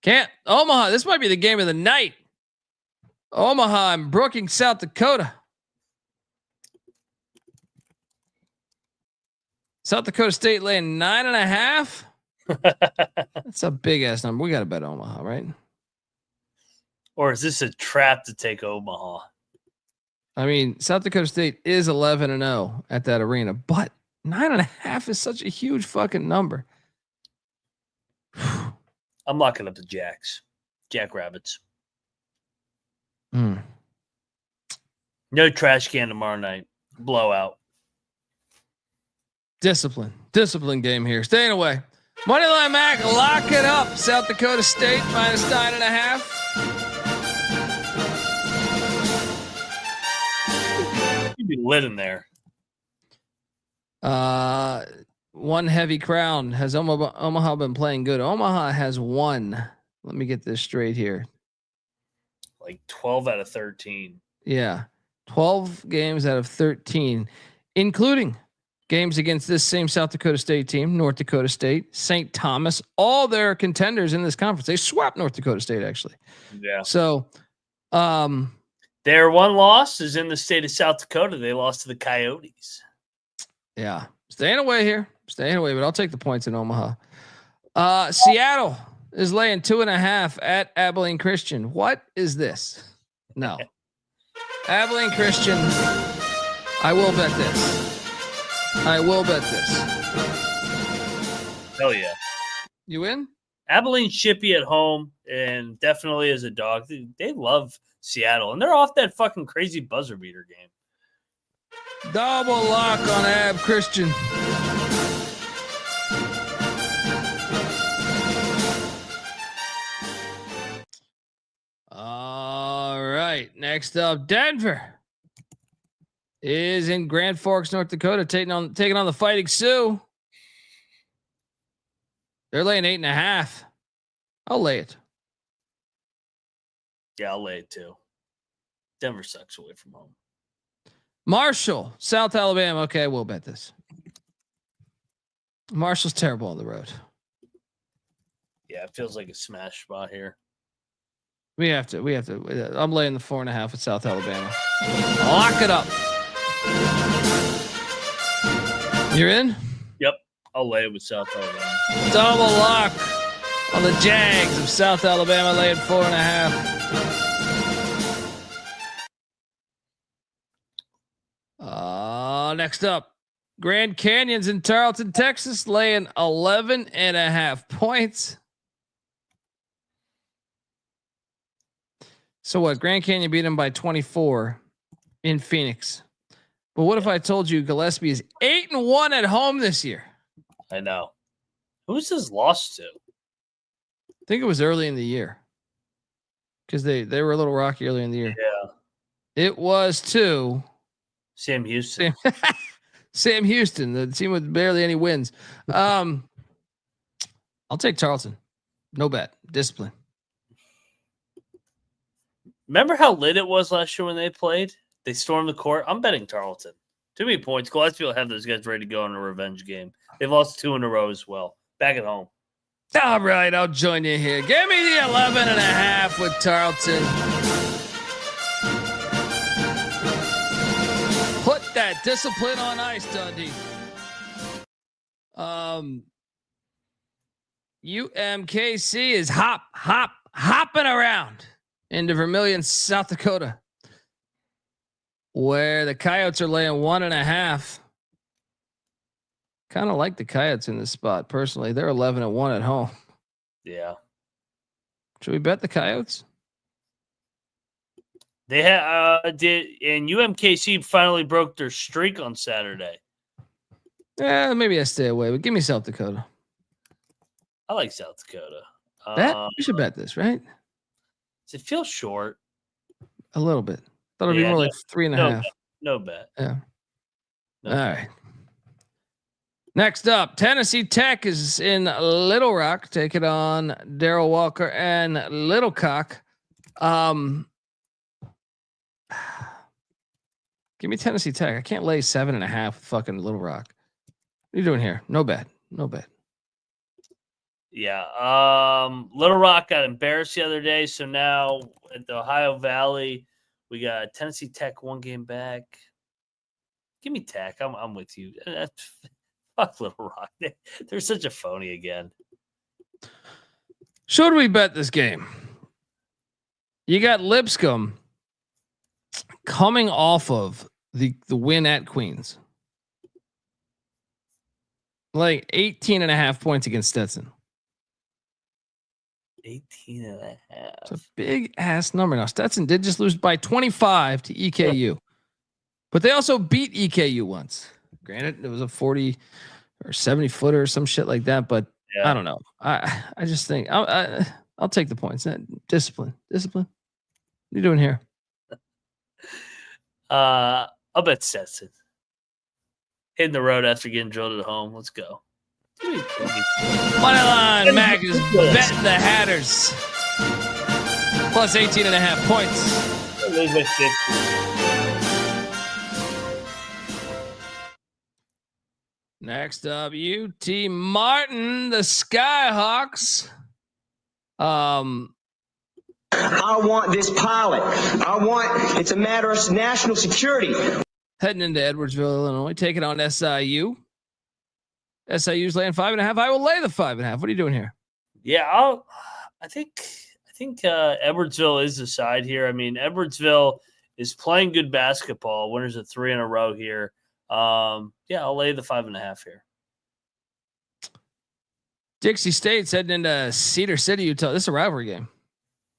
can't. Omaha, this might be the game of the night. Omaha and Brookings, South Dakota. South Dakota State laying 9.5. That's a big ass number. We got to bet Omaha, right? Or is this a trap to take Omaha? I mean, South Dakota State is 11-0 at that arena, but 9.5 is such a huge fucking number. I'm locking up the Jackrabbits. No trash can tomorrow night. Blowout. Discipline game here. Staying away. Moneyline Mac, lock it up. South Dakota State minus 9.5. You'd be lit in there. One heavy crown. Has Omaha been playing good? Omaha has won. Let me get this straight here. Like 12 out of 13. Yeah. 12 games out of 13, including games against this same South Dakota State team, North Dakota State, St. Thomas, all their contenders in this conference. They swept North Dakota State, actually. Yeah. So, their one loss is in the state of South Dakota. They lost to the Coyotes. Yeah. Staying away here. But I'll take the points in Omaha. Seattle is laying 2.5 at Abilene Christian. What is this? No. Abilene Christian. I will bet this. Hell yeah. You win? Abilene Shippy at home, and definitely as a dog. They love Seattle, and they're off that fucking crazy buzzer beater game. Double lock on Ab Christian. All right. Next up, Denver is in Grand Forks, North Dakota, taking on the Fighting Sioux. They're laying 8.5. I'll lay it. Yeah, I'll lay it too. Denver sucks away from home. Marshall, South Alabama. Okay, we'll bet this. Marshall's terrible on the road. Yeah, it feels like a smash spot here. We have to. I'm laying the 4.5 with South Alabama. Lock it up. You're in? Yep. I'll lay it with South Alabama. Double lock on the Jags of South Alabama, laying 4.5. Next up, Grand Canyon's in Tarleton, Texas, laying 11.5 points. So what? Grand Canyon beat them by 24 in Phoenix. But what if I told you Gillespie is 8-1 at home this year? I know. Who's this lost to? I think it was early in the year because they were a little rocky early in the year. Yeah. It was to Sam Houston. Sam Houston, the team with barely any wins. I'll take Tarleton. No bet. Discipline. Remember how lit it was last year when they played? They stormed the court. I'm betting Tarleton. Too many points. Gillespie will have those guys ready to go in a revenge game. They've lost 2 in a row as well. Back at home. All right, I'll join you here. Give me the 11.5 with Tarleton. Put that discipline on ice, Dundee. UMKC is hopping around into Vermilion, South Dakota, where the Coyotes are laying 1.5. Kind of like the Coyotes in this spot personally. They're 11-1 at home. Yeah. Should we bet the Coyotes? They did, and UMKC finally broke their streak on Saturday. Yeah, maybe I stay away, but give me South Dakota. I like South Dakota. We should bet this, right? Does it feel short? A little bit. Thought it'd be more like 3.5. No bet. Yeah. No All bet. right. Next up, Tennessee Tech is in Little Rock, taking on Darrell Walker and Little Cock. Give me Tennessee Tech. I can't lay 7.5 with fucking Little Rock. What are you doing here? No bet. No bet. Yeah. Little Rock got embarrassed the other day, so now at the Ohio Valley, we got Tennessee Tech 1 game back. Give me Tech. I'm with you. Fuck Little Rock. They're such a phony again. Should we bet this game? You got Lipscomb coming off of the win at Queens. Like 18.5 points against Stetson. 18.5. It's a big ass number. Now Stetson did just lose by 25 to EKU, but they also beat EKU once. Granted, it was a 40 or 70 footer or some shit like that, but I don't know. I just think I'll take the points. Discipline. What are you doing here? I'll bet Stetson. Hitting the road after getting drilled at home. Let's go. Moneyline Mac is betting the Hatters. Plus 18.5 points. Lose by 50. Next up, UT Martin, the Skyhawks. I want this pilot. It's a matter of national security. Heading into Edwardsville, Illinois, taking on SIU. SIU's laying 5.5. I will lay the 5.5. What are you doing here? Yeah, I think Edwardsville is the side here. I mean, Edwardsville is playing good basketball. Winners of 3 in a row here. I'll lay the 5.5 here. Dixie State's heading into Cedar City, Utah. This is a rivalry game.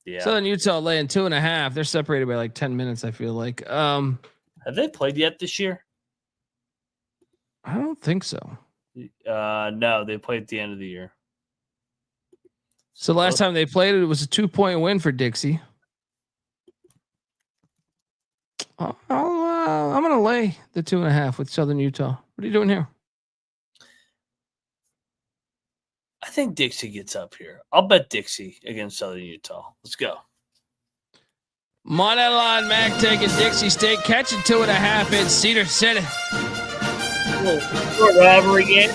Yeah. Southern Utah laying 2.5. They're separated by like 10 minutes, I feel like. Have they played yet this year? I don't think so. No, they played at the end of the year. So last time they played it was a 2-point win for Dixie. I'm going to lay the 2.5 with Southern Utah. What are you doing here? I think Dixie gets up here. I'll bet Dixie against Southern Utah. Let's go. Moneyline Mac taking Dixie State, catching 2.5 in Cedar City. Little rivalry game.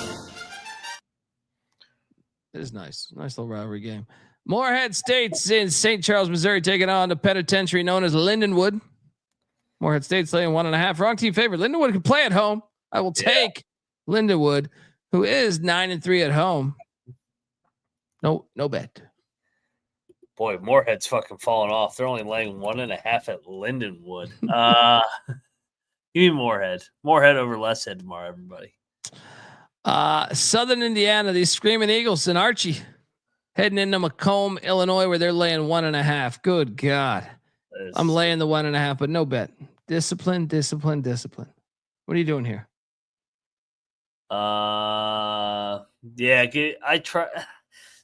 It is nice. Nice little rivalry game. Morehead State's in St. Charles, Missouri, taking on the penitentiary known as Lindenwood. Morehead State's laying 1.5. Wrong team favorite. Lindenwood can play at home. I will take Lindenwood, who is 9-3 at home. No bet. Boy, Morehead's fucking falling off. They're only laying 1.5 at Lindenwood. Give me Morehead. Morehead over Lesshead tomorrow, everybody. Southern Indiana, these Screaming Eagles and Archie heading into Macomb, Illinois, where they're laying 1.5. Good God. I'm laying the 1.5, but no bet. Discipline. What are you doing here? I try.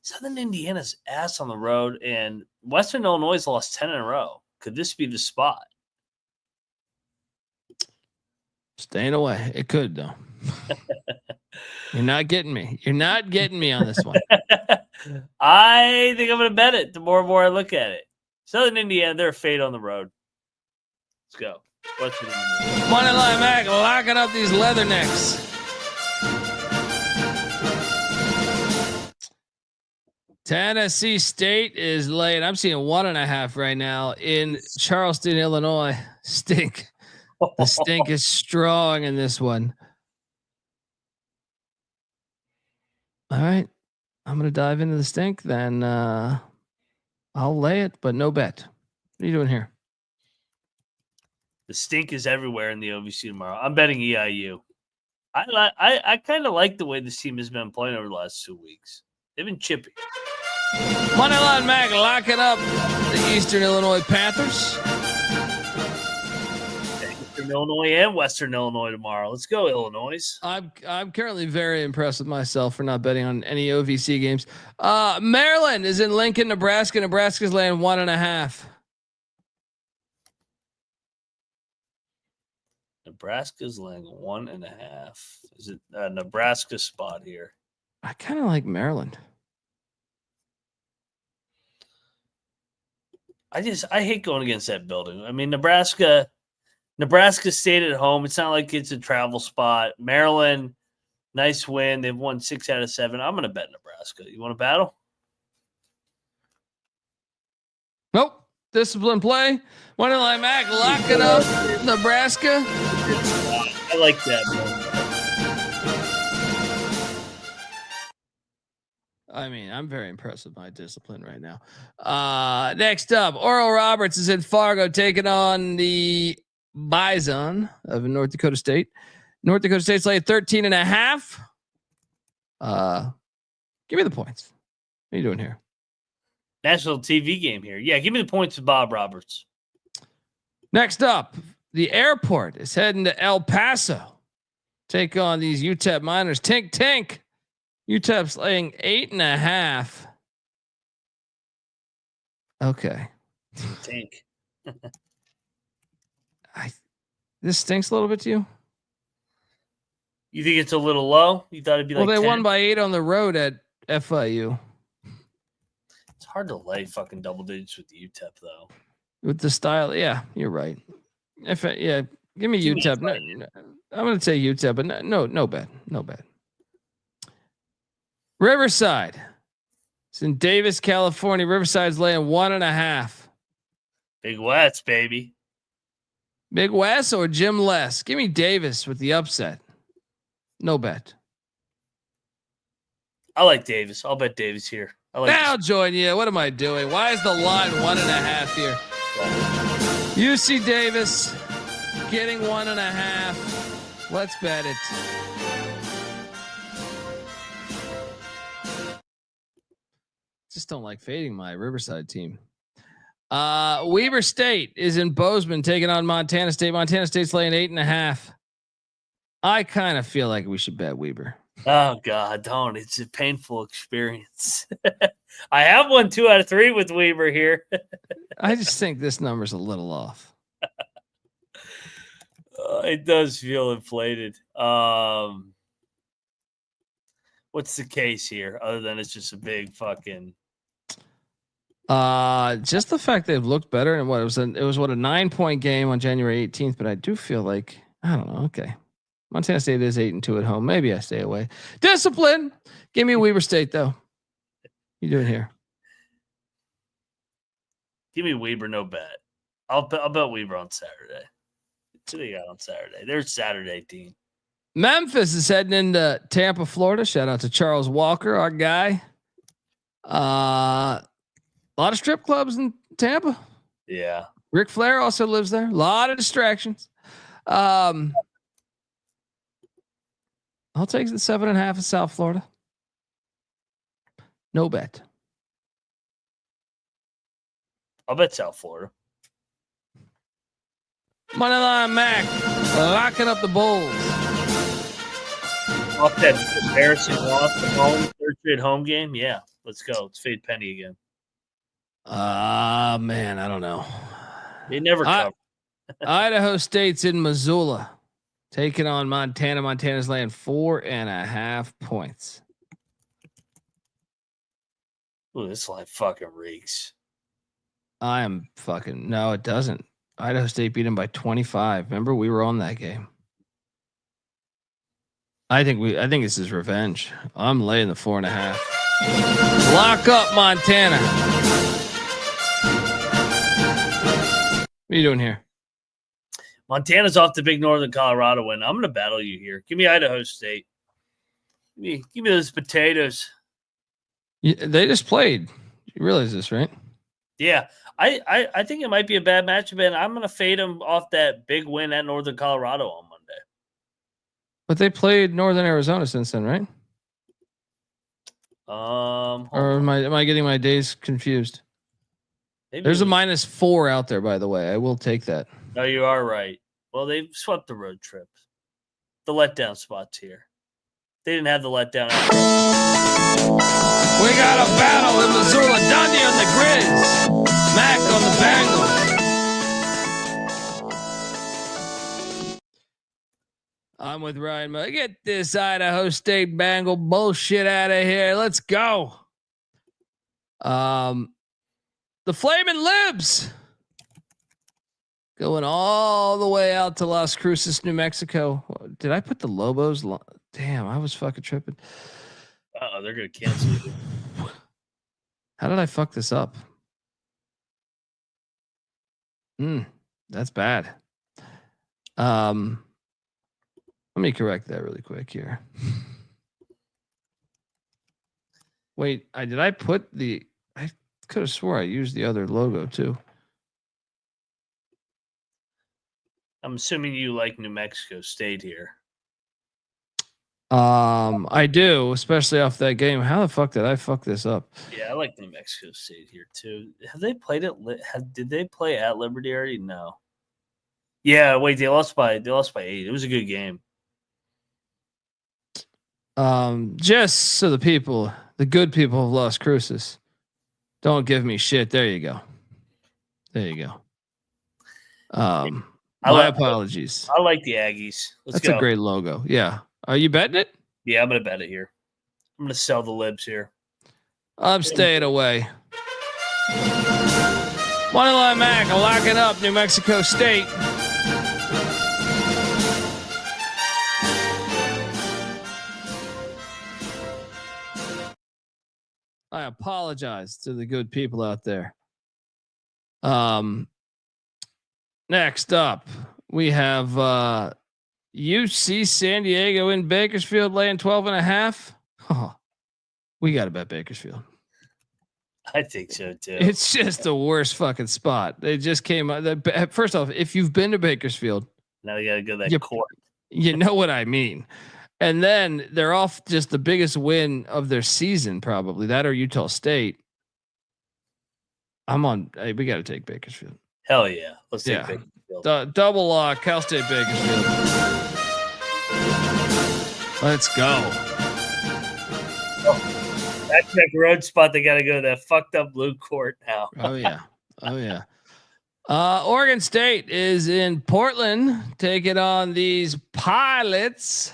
Southern Indiana's ass on the road, and Western Illinois lost 10 in a row. Could this be the spot? Staying away. It could though. You're not getting me. You're not getting me on this one. I think I'm going to bet it the more and more I look at it. Southern Indiana, they're a fade on the road. Let's go. Money line Mac locking up these Leathernecks. Tennessee State is late. I'm seeing 1.5 right now in Charleston, Illinois. Stink. The stink is strong in this one. All right. I'm going to dive into the stink. Then I'll lay it, but no bet. What are you doing here? The stink is everywhere in the OVC tomorrow. I'm betting EIU. I kind of like the way this team has been playing over the last 2 weeks. They've been chippy. Moneyline Mac locking up the Eastern Illinois Panthers. Eastern Illinois and Western Illinois tomorrow. Let's go, Illinois. I'm currently very impressed with myself for not betting on any OVC games. Maryland is in Lincoln, Nebraska. Nebraska's laying 1.5. Nebraska's laying 1.5. Is it a Nebraska spot here? I kind of like Maryland. I hate going against that building. I mean, Nebraska stayed at home. It's not like it's a travel spot. Maryland, nice win. They've won 6 out of 7. I'm going to bet Nebraska. You want to battle? Nope. Discipline play. Moneyline Mac locking up Nebraska. I like that, bro. I mean, I'm very impressed with my discipline right now. Next up, Oral Roberts is in Fargo taking on the Bison of North Dakota State. North Dakota State's laying 13.5. Give me the points. What are you doing here? National TV game here. Yeah, give me the points to Bob Roberts. Next up, the airport is heading to El Paso. Take on these UTEP Miners. Tink. UTEP's laying 8.5. Okay. Tink. This stinks a little bit to you. You think it's a little low? You thought it'd be like they 10? won by 8 on the road at FIU. It's hard to lay fucking double digits with UTEP though. With the style, yeah, you're right. Give me UTEP. No, I'm going to say UTEP, but no bet. Riverside. It's in Davis, California. Riverside's laying 1.5. Big West, baby. Big West or Jim Less? Give me Davis with the upset. No bet. I like Davis. I'll bet Davis here. I'll join you. What am I doing? Why is the line 1.5 here? UC Davis getting 1.5. Let's bet it. Just don't like fading my Riverside team. Weber State is in Bozeman taking on Montana State. Montana State's laying 8.5. I kind of feel like we should bet Weber. Oh God, don't. It's a painful experience. I have won 2 out of 3 with Weber here. I just think this number's a little off. It does feel inflated. What's the case here other than it's just a big fucking just the fact they've looked better, and it was a 9-point game on January 18th, but I do feel like, I don't know. Okay. Montana State is 8-2 at home. Maybe I stay away. Discipline. Give me Weber State though. You doing here? Give me Weber, no bet. I'll bet Weber on Saturday. What do they got on Saturday? There's Saturday team. Memphis is heading into Tampa, Florida. Shout out to Charles Walker, our guy. A lot of strip clubs in Tampa. Yeah. Ric Flair also lives there. A lot of distractions. I'll take the 7.5 of South Florida. No bet. I'll bet South Florida. Moneyline Mac locking up the Bulls. Off that embarrassing loss at home, third straight home game. Yeah, let's go. Let's fade Penny again. Man, I don't know. They never cover. Idaho State's in Missoula, taking on Montana. Montana's laying 4.5 points. Ooh, this line fucking reeks. No, it doesn't. Idaho State beat them by 25. Remember, we were on that game. I think this is revenge. I'm laying the 4.5. Lock up Montana. What are you doing here? Montana's off the big Northern Colorado win. I'm going to battle you here. Give me Idaho State. Give me those potatoes. They just played. You realize this, right? Yeah. I think it might be a bad matchup, and I'm going to fade them off that big win at Northern Colorado on Monday. But they played Northern Arizona since then, right? Or am I getting my days confused? Maybe there's a -4 out there, by the way. I will take that. No, you are right. Well, they swept the road trip. The letdown spots here. They didn't have the letdown. We got a battle in Missoula. Dundee on the Grizz. Mac on the Bengals. I'm with Ryan. Get this Idaho State Bengal bullshit out of here. Let's go. The Flamin' Libs going all the way out to Las Cruces, New Mexico. Did I put the Lobos? Damn, I was fucking tripping. Uh-oh, they're going to cancel you. How did I fuck this up? That's bad. Let me correct that really quick here. Wait, I could have swore I used the other logo too. I'm assuming you like New Mexico State here. I do, especially off that game. How the fuck did I fuck this up? Yeah, I like New Mexico State here too. Have they played it? Did they play at Liberty already? No. Yeah, wait, they lost by 8. It was a good game. Just so the good people of Las Cruces don't give me shit. There you go. My apologies. I like the Aggies. That's a great logo. Yeah. Are you betting it? Yeah, I'm going to bet it here. I'm going to sell the Libs here. I'm staying away. Moneyline Mac, locking up New Mexico State. I apologize to the good people out there. Next up, we have UC San Diego in Bakersfield laying 12.5. Oh, we got to bet Bakersfield. I think so too. It's just the worst fucking spot. They just came out. First off, if you've been to Bakersfield, now you got to go to that court. You know what I mean. And then they're off just the biggest win of their season, probably that or Utah State. Hey, we got to take Bakersfield. Hell yeah. Let's take Bakersfield. Double lock, Cal State Bakersfield. Let's go. That's that road spot. They got to go to that fucked up blue court now. Oh yeah. Oregon State is in Portland taking on these Pilots.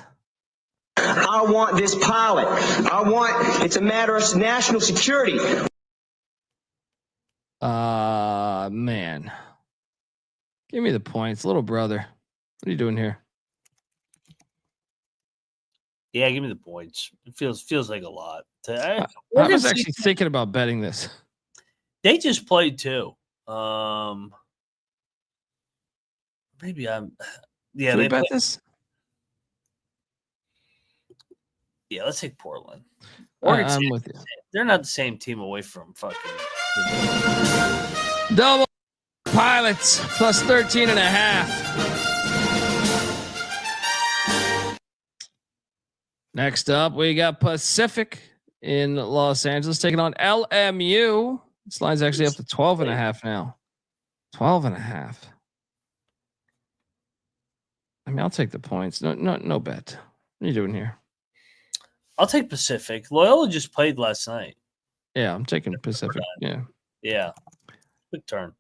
I want this pilot. It's a matter of national security. Man. Give me the points, little brother. What are you doing here? Yeah, give me the points. It feels like a lot. I was actually thinking about betting this. They just played too. Maybe I'm. Yeah, they bet this. Yeah, let's take Portland. I'm with you. They're not the same team away from fucking. Double Pilots plus 13.5. Next up, we got Pacific in Los Angeles taking on LMU. This line's actually up to 12.5 now. 12.5. I mean, I'll take the points. No bet. What are you doing here? I'll take Pacific. Loyola just played last night. Yeah, I'm taking Pacific. Yeah. Yeah. Quick turn.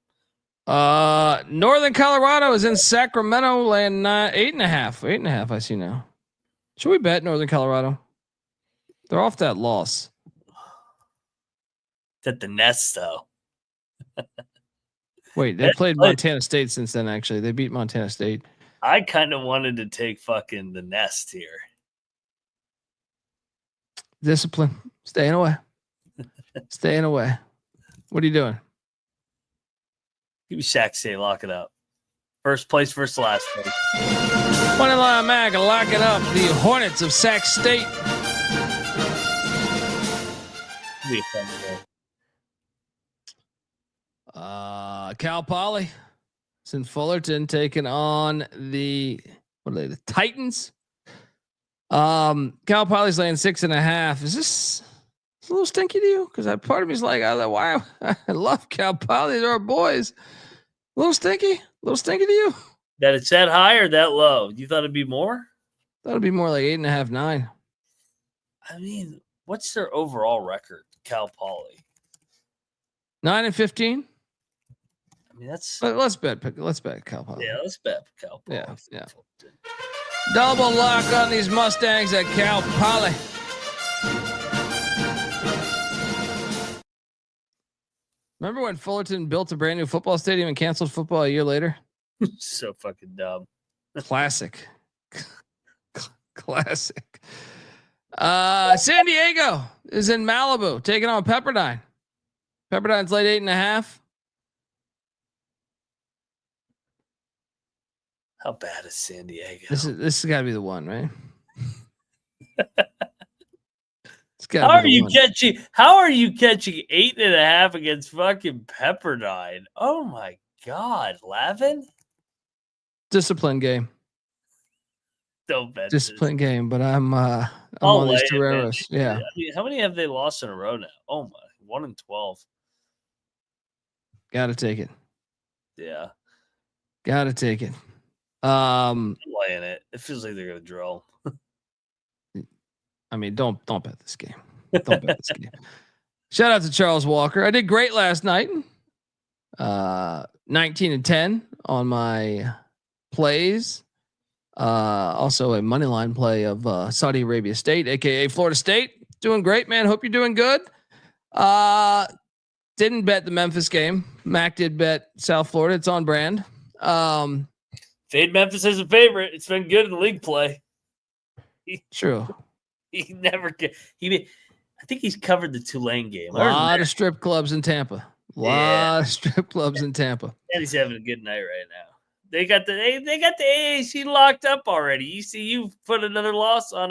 Northern Colorado is in Sacramento, laying 8.5. 8.5. I see now. Should we bet Northern Colorado? They're off that loss. It's at the Nest, though. Wait, they played Montana State since then. Actually, they beat Montana State. I kind of wanted to take fucking the Nest here. Discipline, staying away. Staying away. What are you doing? Give me Sac State. Lock it up. First place versus last place. Money line Mac, lock it up. The Hornets of Sac State. Be a fun game. Cal Poly. It's in Fullerton taking on the Titans. Cal Poly's laying 6.5. Is this a little stinky to you? Because part of me is like, why? I love Cal Poly. They're our boys. A little stinky to you? That it's that high or that low? You thought it'd be more? That'll be more like 8.5, 9. I mean, what's their overall record, Cal Poly? 9-15. I mean, that's. Let's bet Cal Poly. Yeah, let's bet Cal Poly. Yeah. Double lock on these Mustangs at Cal Poly. Remember when Fullerton built a brand new football stadium and canceled football a year later? So fucking dumb. Classic. Classic. San Diego is in Malibu taking on Pepperdine. Pepperdine's late 8.5. How bad is San Diego? This has got to be the one, right? How are you catching 8.5 against fucking Pepperdine? Oh my God, Lavin? Discipline game. Don't bet discipline this. game, but I'm on these Toreros. Yeah. I mean, how many have they lost in a row now? Oh my, 1-12. Got to take it. Yeah. Got to take it. I'm laying it. It feels like they're gonna drill. I mean, don't bet this game. Don't bet this game. Shout out to Charles Walker. I did great last night. 19-10 on my plays. Also a money line play of Saudi Arabia State, aka Florida State. Doing great, man. Hope you're doing good. Didn't bet the Memphis game. Mac did bet South Florida. It's on brand. Fade Memphis as a favorite. It's been good in league play. True. He never get. I think he's covered the Tulane game. A lot of strip clubs in Tampa. Lot of strip clubs in Tampa. And he's having a good night right now. They got the AAC locked up already. You see, you put another loss on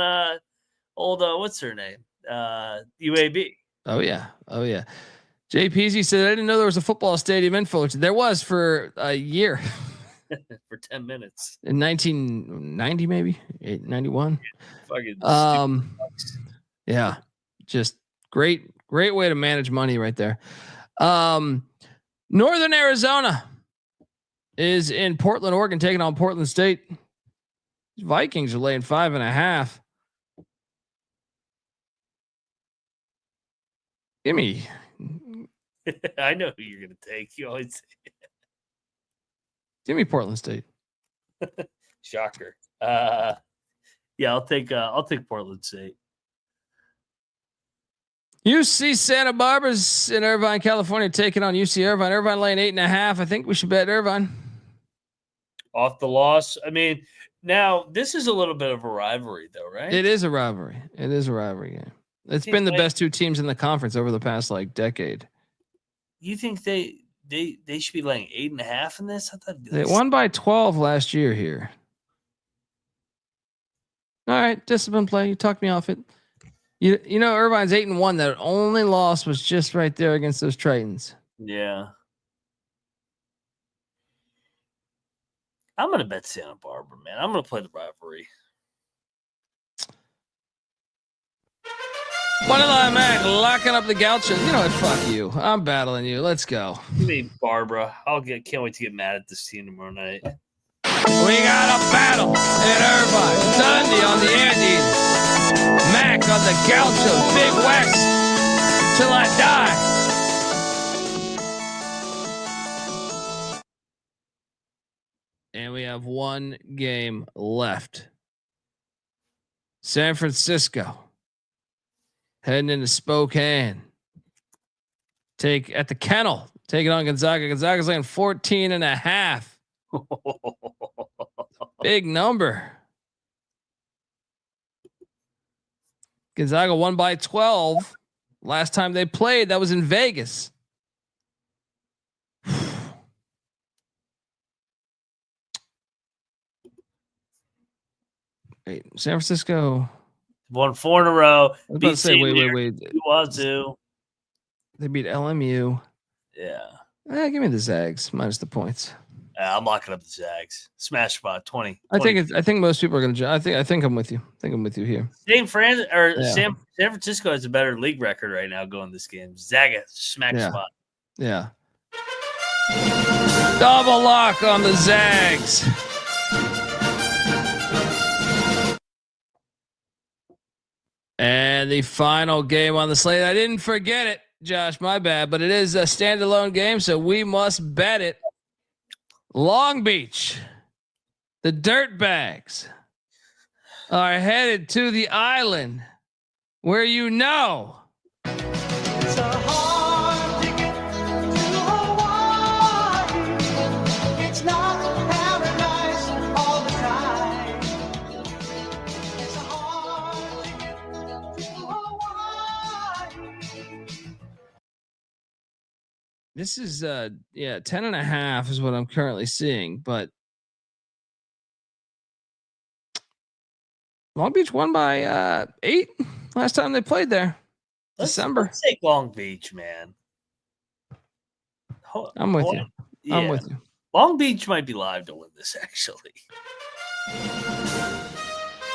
old what's her name? UAB. Oh yeah. Jay Peasy said, I didn't know there was a football stadium in Fullerton. There was for a year. For 10 minutes. In 1990, maybe 91. Fucking yeah. Just great way to manage money right there. Northern Arizona is in Portland, Oregon, taking on Portland State. Vikings are laying 5.5. Give me. I know who you're gonna take. You always say it. Give me Portland State. Shocker. Yeah, I'll take Portland State. UC Santa Barbara's in Irvine, California, taking on UC Irvine. Irvine laying 8.5. I think we should bet Irvine. Off the loss. I mean, now this is a little bit of a rivalry, though, right? It is a rivalry. It is a rivalry game. It's been the best two teams in the conference over the past decade. You think they should be laying 8.5 in this? I thought they won by 12 last year here. All right, discipline play. You talked me off it. You know Irvine's 8-1. That only loss was just right there against those Tritons. Yeah. I'm gonna bet Santa Barbara, man. I'm gonna play the rivalry. Moneyline Mac locking up the Gauchos. You know what? Fuck you. I'm battling you. Let's go. Give me Barbara. Can't wait to get mad at this team tomorrow night. We got a battle in Irvine Sunday on the Andes. Mac on the Gauchos. Big West till I die. have one game left. San Francisco heading into Spokane. Take at the Kennel. Taking on Gonzaga. Gonzaga's laying 14.5. Big number. Gonzaga won by 12 last time they played. That was in Vegas. Wait, San Francisco won 4 in a row. I was about to say, wait. Wazoo. They beat LMU. Yeah. Give me the Zags minus the points. I'm locking up the Zags. Smash spot 20. I think most people are going to. I think I'm with you. I think I'm with you here. San Francisco has a better league record right now going this game. Zaga smack spot. Yeah. Double lock on the Zags. And the final game on the slate. I didn't forget it, Josh. My bad, but it is a standalone game, so we must bet it. Long Beach, the Dirtbags are headed to the island where it's a hard ticket to Hawaii. It's not paradise all the time. It's a hard ticket to Hawaii. This is 10.5 is what I'm currently seeing, but Long Beach won by 8 last time they played there. December. Let's take Long Beach, man. I'm with you. Yeah. I'm with you. Long Beach might be live to win this, actually.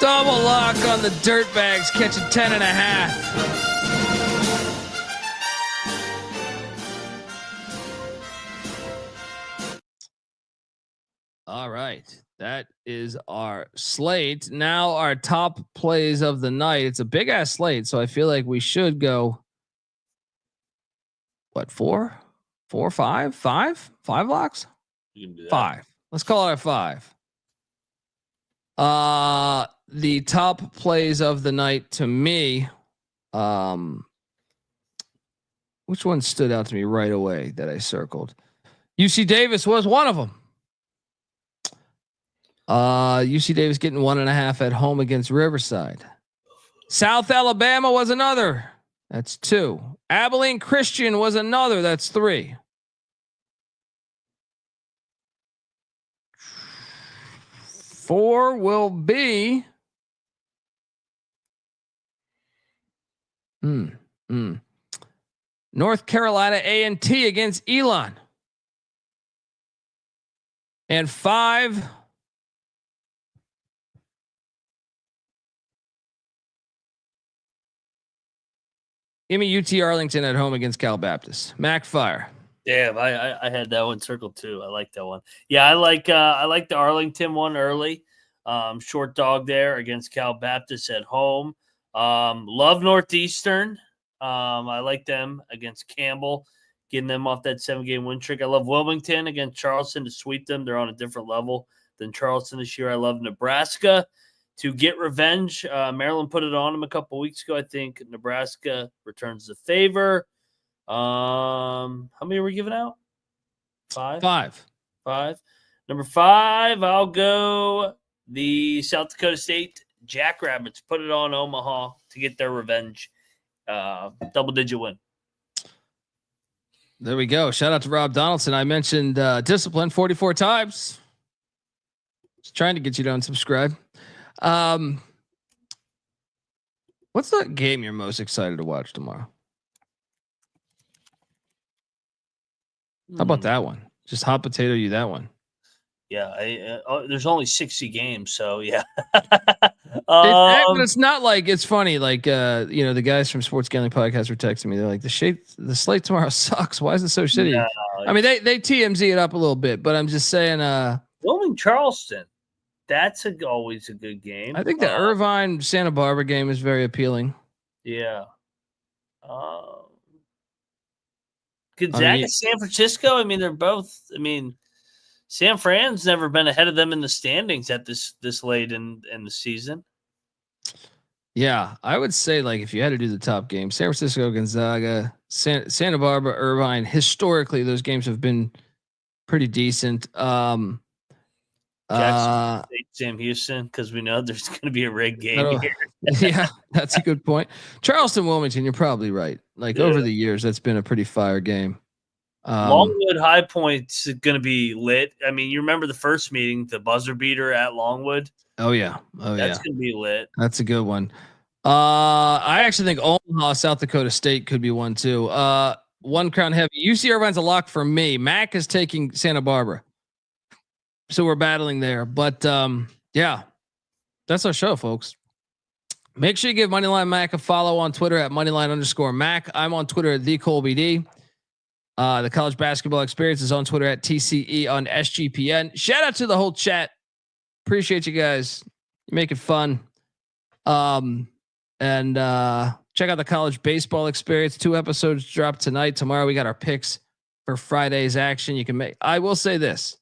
Double lock on the Dirtbags, catching 10.5. All right. That is our slate. Now our top plays of the night. It's a big ass slate, so I feel like we should go. What, 4, 5 locks? You can do that. 5. Let's call it a 5. The top plays of the night to me. Which one stood out to me right away that I circled? UC Davis was one of them. UC Davis getting 1.5 at home against Riverside. South Alabama was another. That's 2. Abilene Christian was another. That's 3. Four will be North Carolina A&T against Elon. And 5 give me UT Arlington at home against Cal Baptist. McIntyre. Damn, I had that one circled too. I like that one. Yeah, I like the Arlington one early. Short dog there against Cal Baptist at home. Love Northeastern. I like them against Campbell, getting them off that 7-game win streak. I love Wilmington against Charleston to sweep them. They're on a different level than Charleston this year. I love Nebraska to get revenge. Maryland put it on them a couple weeks ago. I think Nebraska returns the favor. How many are we giving out? 5. 5. Number 5, I'll go the South Dakota State Jackrabbits. Put it on Omaha to get their revenge. Double-digit win. There we go. Shout out to Rob Donaldson. I mentioned discipline 44 times. Just trying to get you to unsubscribe. What's the game you're most excited to watch tomorrow? How about that one? Just hot potato you that one. Yeah, there's only 60 games, so yeah. But it's not like it's funny. Like the guys from Sports Gambling Podcast were texting me. They're like, the slate tomorrow sucks. Why is it so shitty? No, I mean, they TMZ it up a little bit, but I'm just saying. Wilmington Charleston, that's always a good game. I think the Irvine Santa Barbara game is very appealing. Yeah. Gonzaga, San Francisco. I mean, they're both. I mean, San Fran's never been ahead of them in the standings at this late in the season. Yeah, I would say like if you had to do the top game, San Francisco, Gonzaga, Santa Barbara, Irvine. Historically, those games have been pretty decent. Jackson State, Sam Houston, because we know there's going to be a rigged game here. Yeah, that's a good point. Charleston, Wilmington, you're probably right. Like over the years, that's been a pretty fire game. Longwood High Point's going to be lit. I mean, you remember the first meeting, the buzzer beater at Longwood? Oh yeah, that's going to be lit. That's a good one. I actually think Omaha, South Dakota State could be one too. One crown heavy. UC Irvine's a lock for me. Mac is taking Santa Barbara, so we're battling there. But yeah, that's our show, folks. Make sure you give Moneyline Mac a follow on Twitter at Moneyline_Mac. I'm on Twitter at the Colby D. The College Basketball Experience is on Twitter at TCE on SGPN. Shout out to the whole chat. Appreciate you guys. You make it fun. And check out the College Baseball Experience. 2 episodes drop tonight. Tomorrow we got our picks for Friday's action. You can make. I will say this.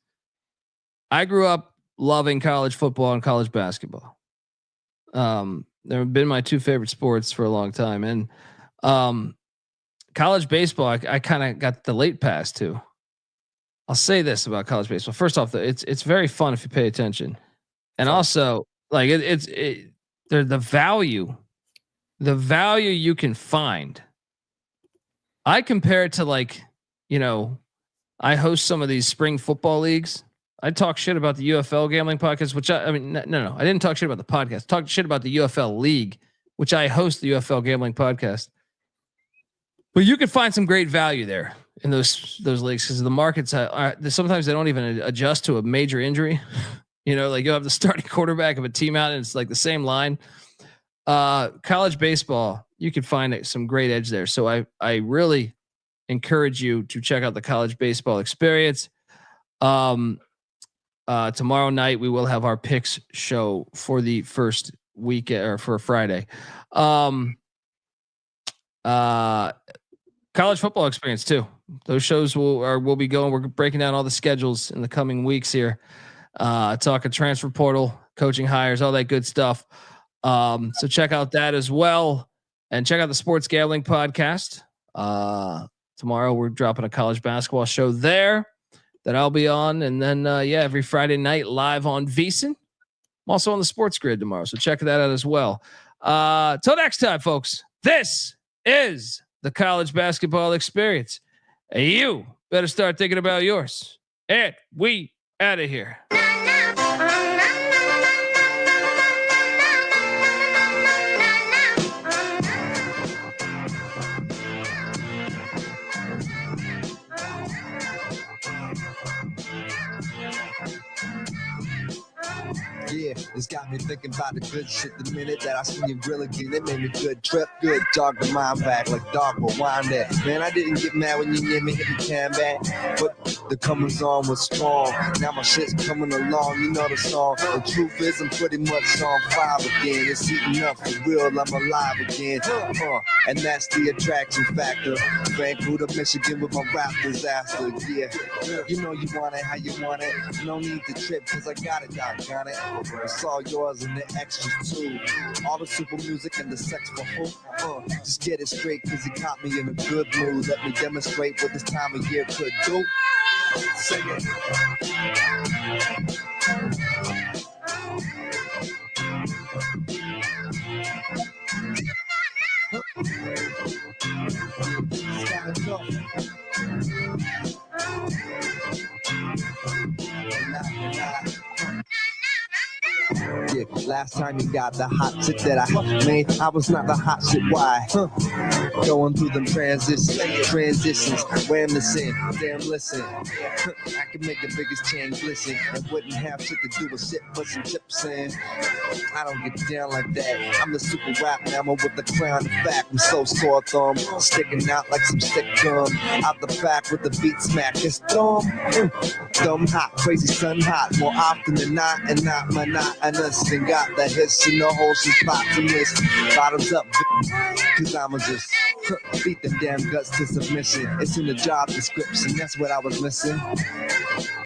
I grew up loving college football and college basketball. They've been my 2 favorite sports for a long time. And college baseball, I kind of got the late pass to. I'll say this about college baseball. First off, it's very fun if you pay attention, and also like the value you can find. I compare it to like, I host some of these spring football leagues. I talk shit about the UFL gambling podcast, which I mean, no, I didn't talk shit about the podcast. Talk shit about the UFL league, which I host the UFL gambling podcast. But you can find some great value there in those leagues because the markets sometimes they don't even adjust to a major injury. Like you'll have the starting quarterback of a team out and it's like the same line. College baseball, you can find some great edge there. So I really encourage you to check out the College Baseball Experience. Tomorrow night we will have our picks show for the first week or for Friday. College Football Experience too. Those shows will be going. We're breaking down all the schedules in the coming weeks here. Talking transfer portal, coaching hires, all that good stuff. So check out that as well, and check out the Sports Gambling Podcast. Tomorrow we're dropping a college basketball show there that I'll be on, and then every Friday night live on VSiN. I'm also on the Sports Grid tomorrow, so check that out as well. Till next time, folks. This is the College Basketball Experience. You better start thinking about yours. And we out of here. Yeah, it's got me thinking about the good shit the minute that I seen your grill again. It made me good trip, good jog the mind back like dog will wind that. Man, I didn't get mad when you near me hit me can back, but the comings on was strong. Now my shit's coming along, you know the song. The truth is I'm pretty much on 5 again. It's eating up for real, I'm alive again. And that's the attraction factor. Vancouver, Michigan with my rap disaster. Yeah, you know you want it how you want it. No need to trip cause I got it, doggone it. It's all yours and the extras too. All the super music and the sex for who? Just get it straight cause you caught me in a good mood. Let me demonstrate what this time of year could do. Sing it. Yeah, last time you got the hot shit that I made, I was not the hot shit. Why? Going through them transitions, wham this in, damn listen. I can make the biggest chain glisten and wouldn't have shit to do with shit but some chips in. I don't get down like that. I'm the super rap mammal with the crown of fact. I'm so sore thumb, sticking out like some stick gum. Out the back with the beat smack, it's dumb. Dumb hot, crazy sun hot, more often than not, and not monotonous. And got the hiss in the whole spot to miss. Bottoms up, cause I'ma just beat the damn guts to submission. It's in the job description, that's what I was missing.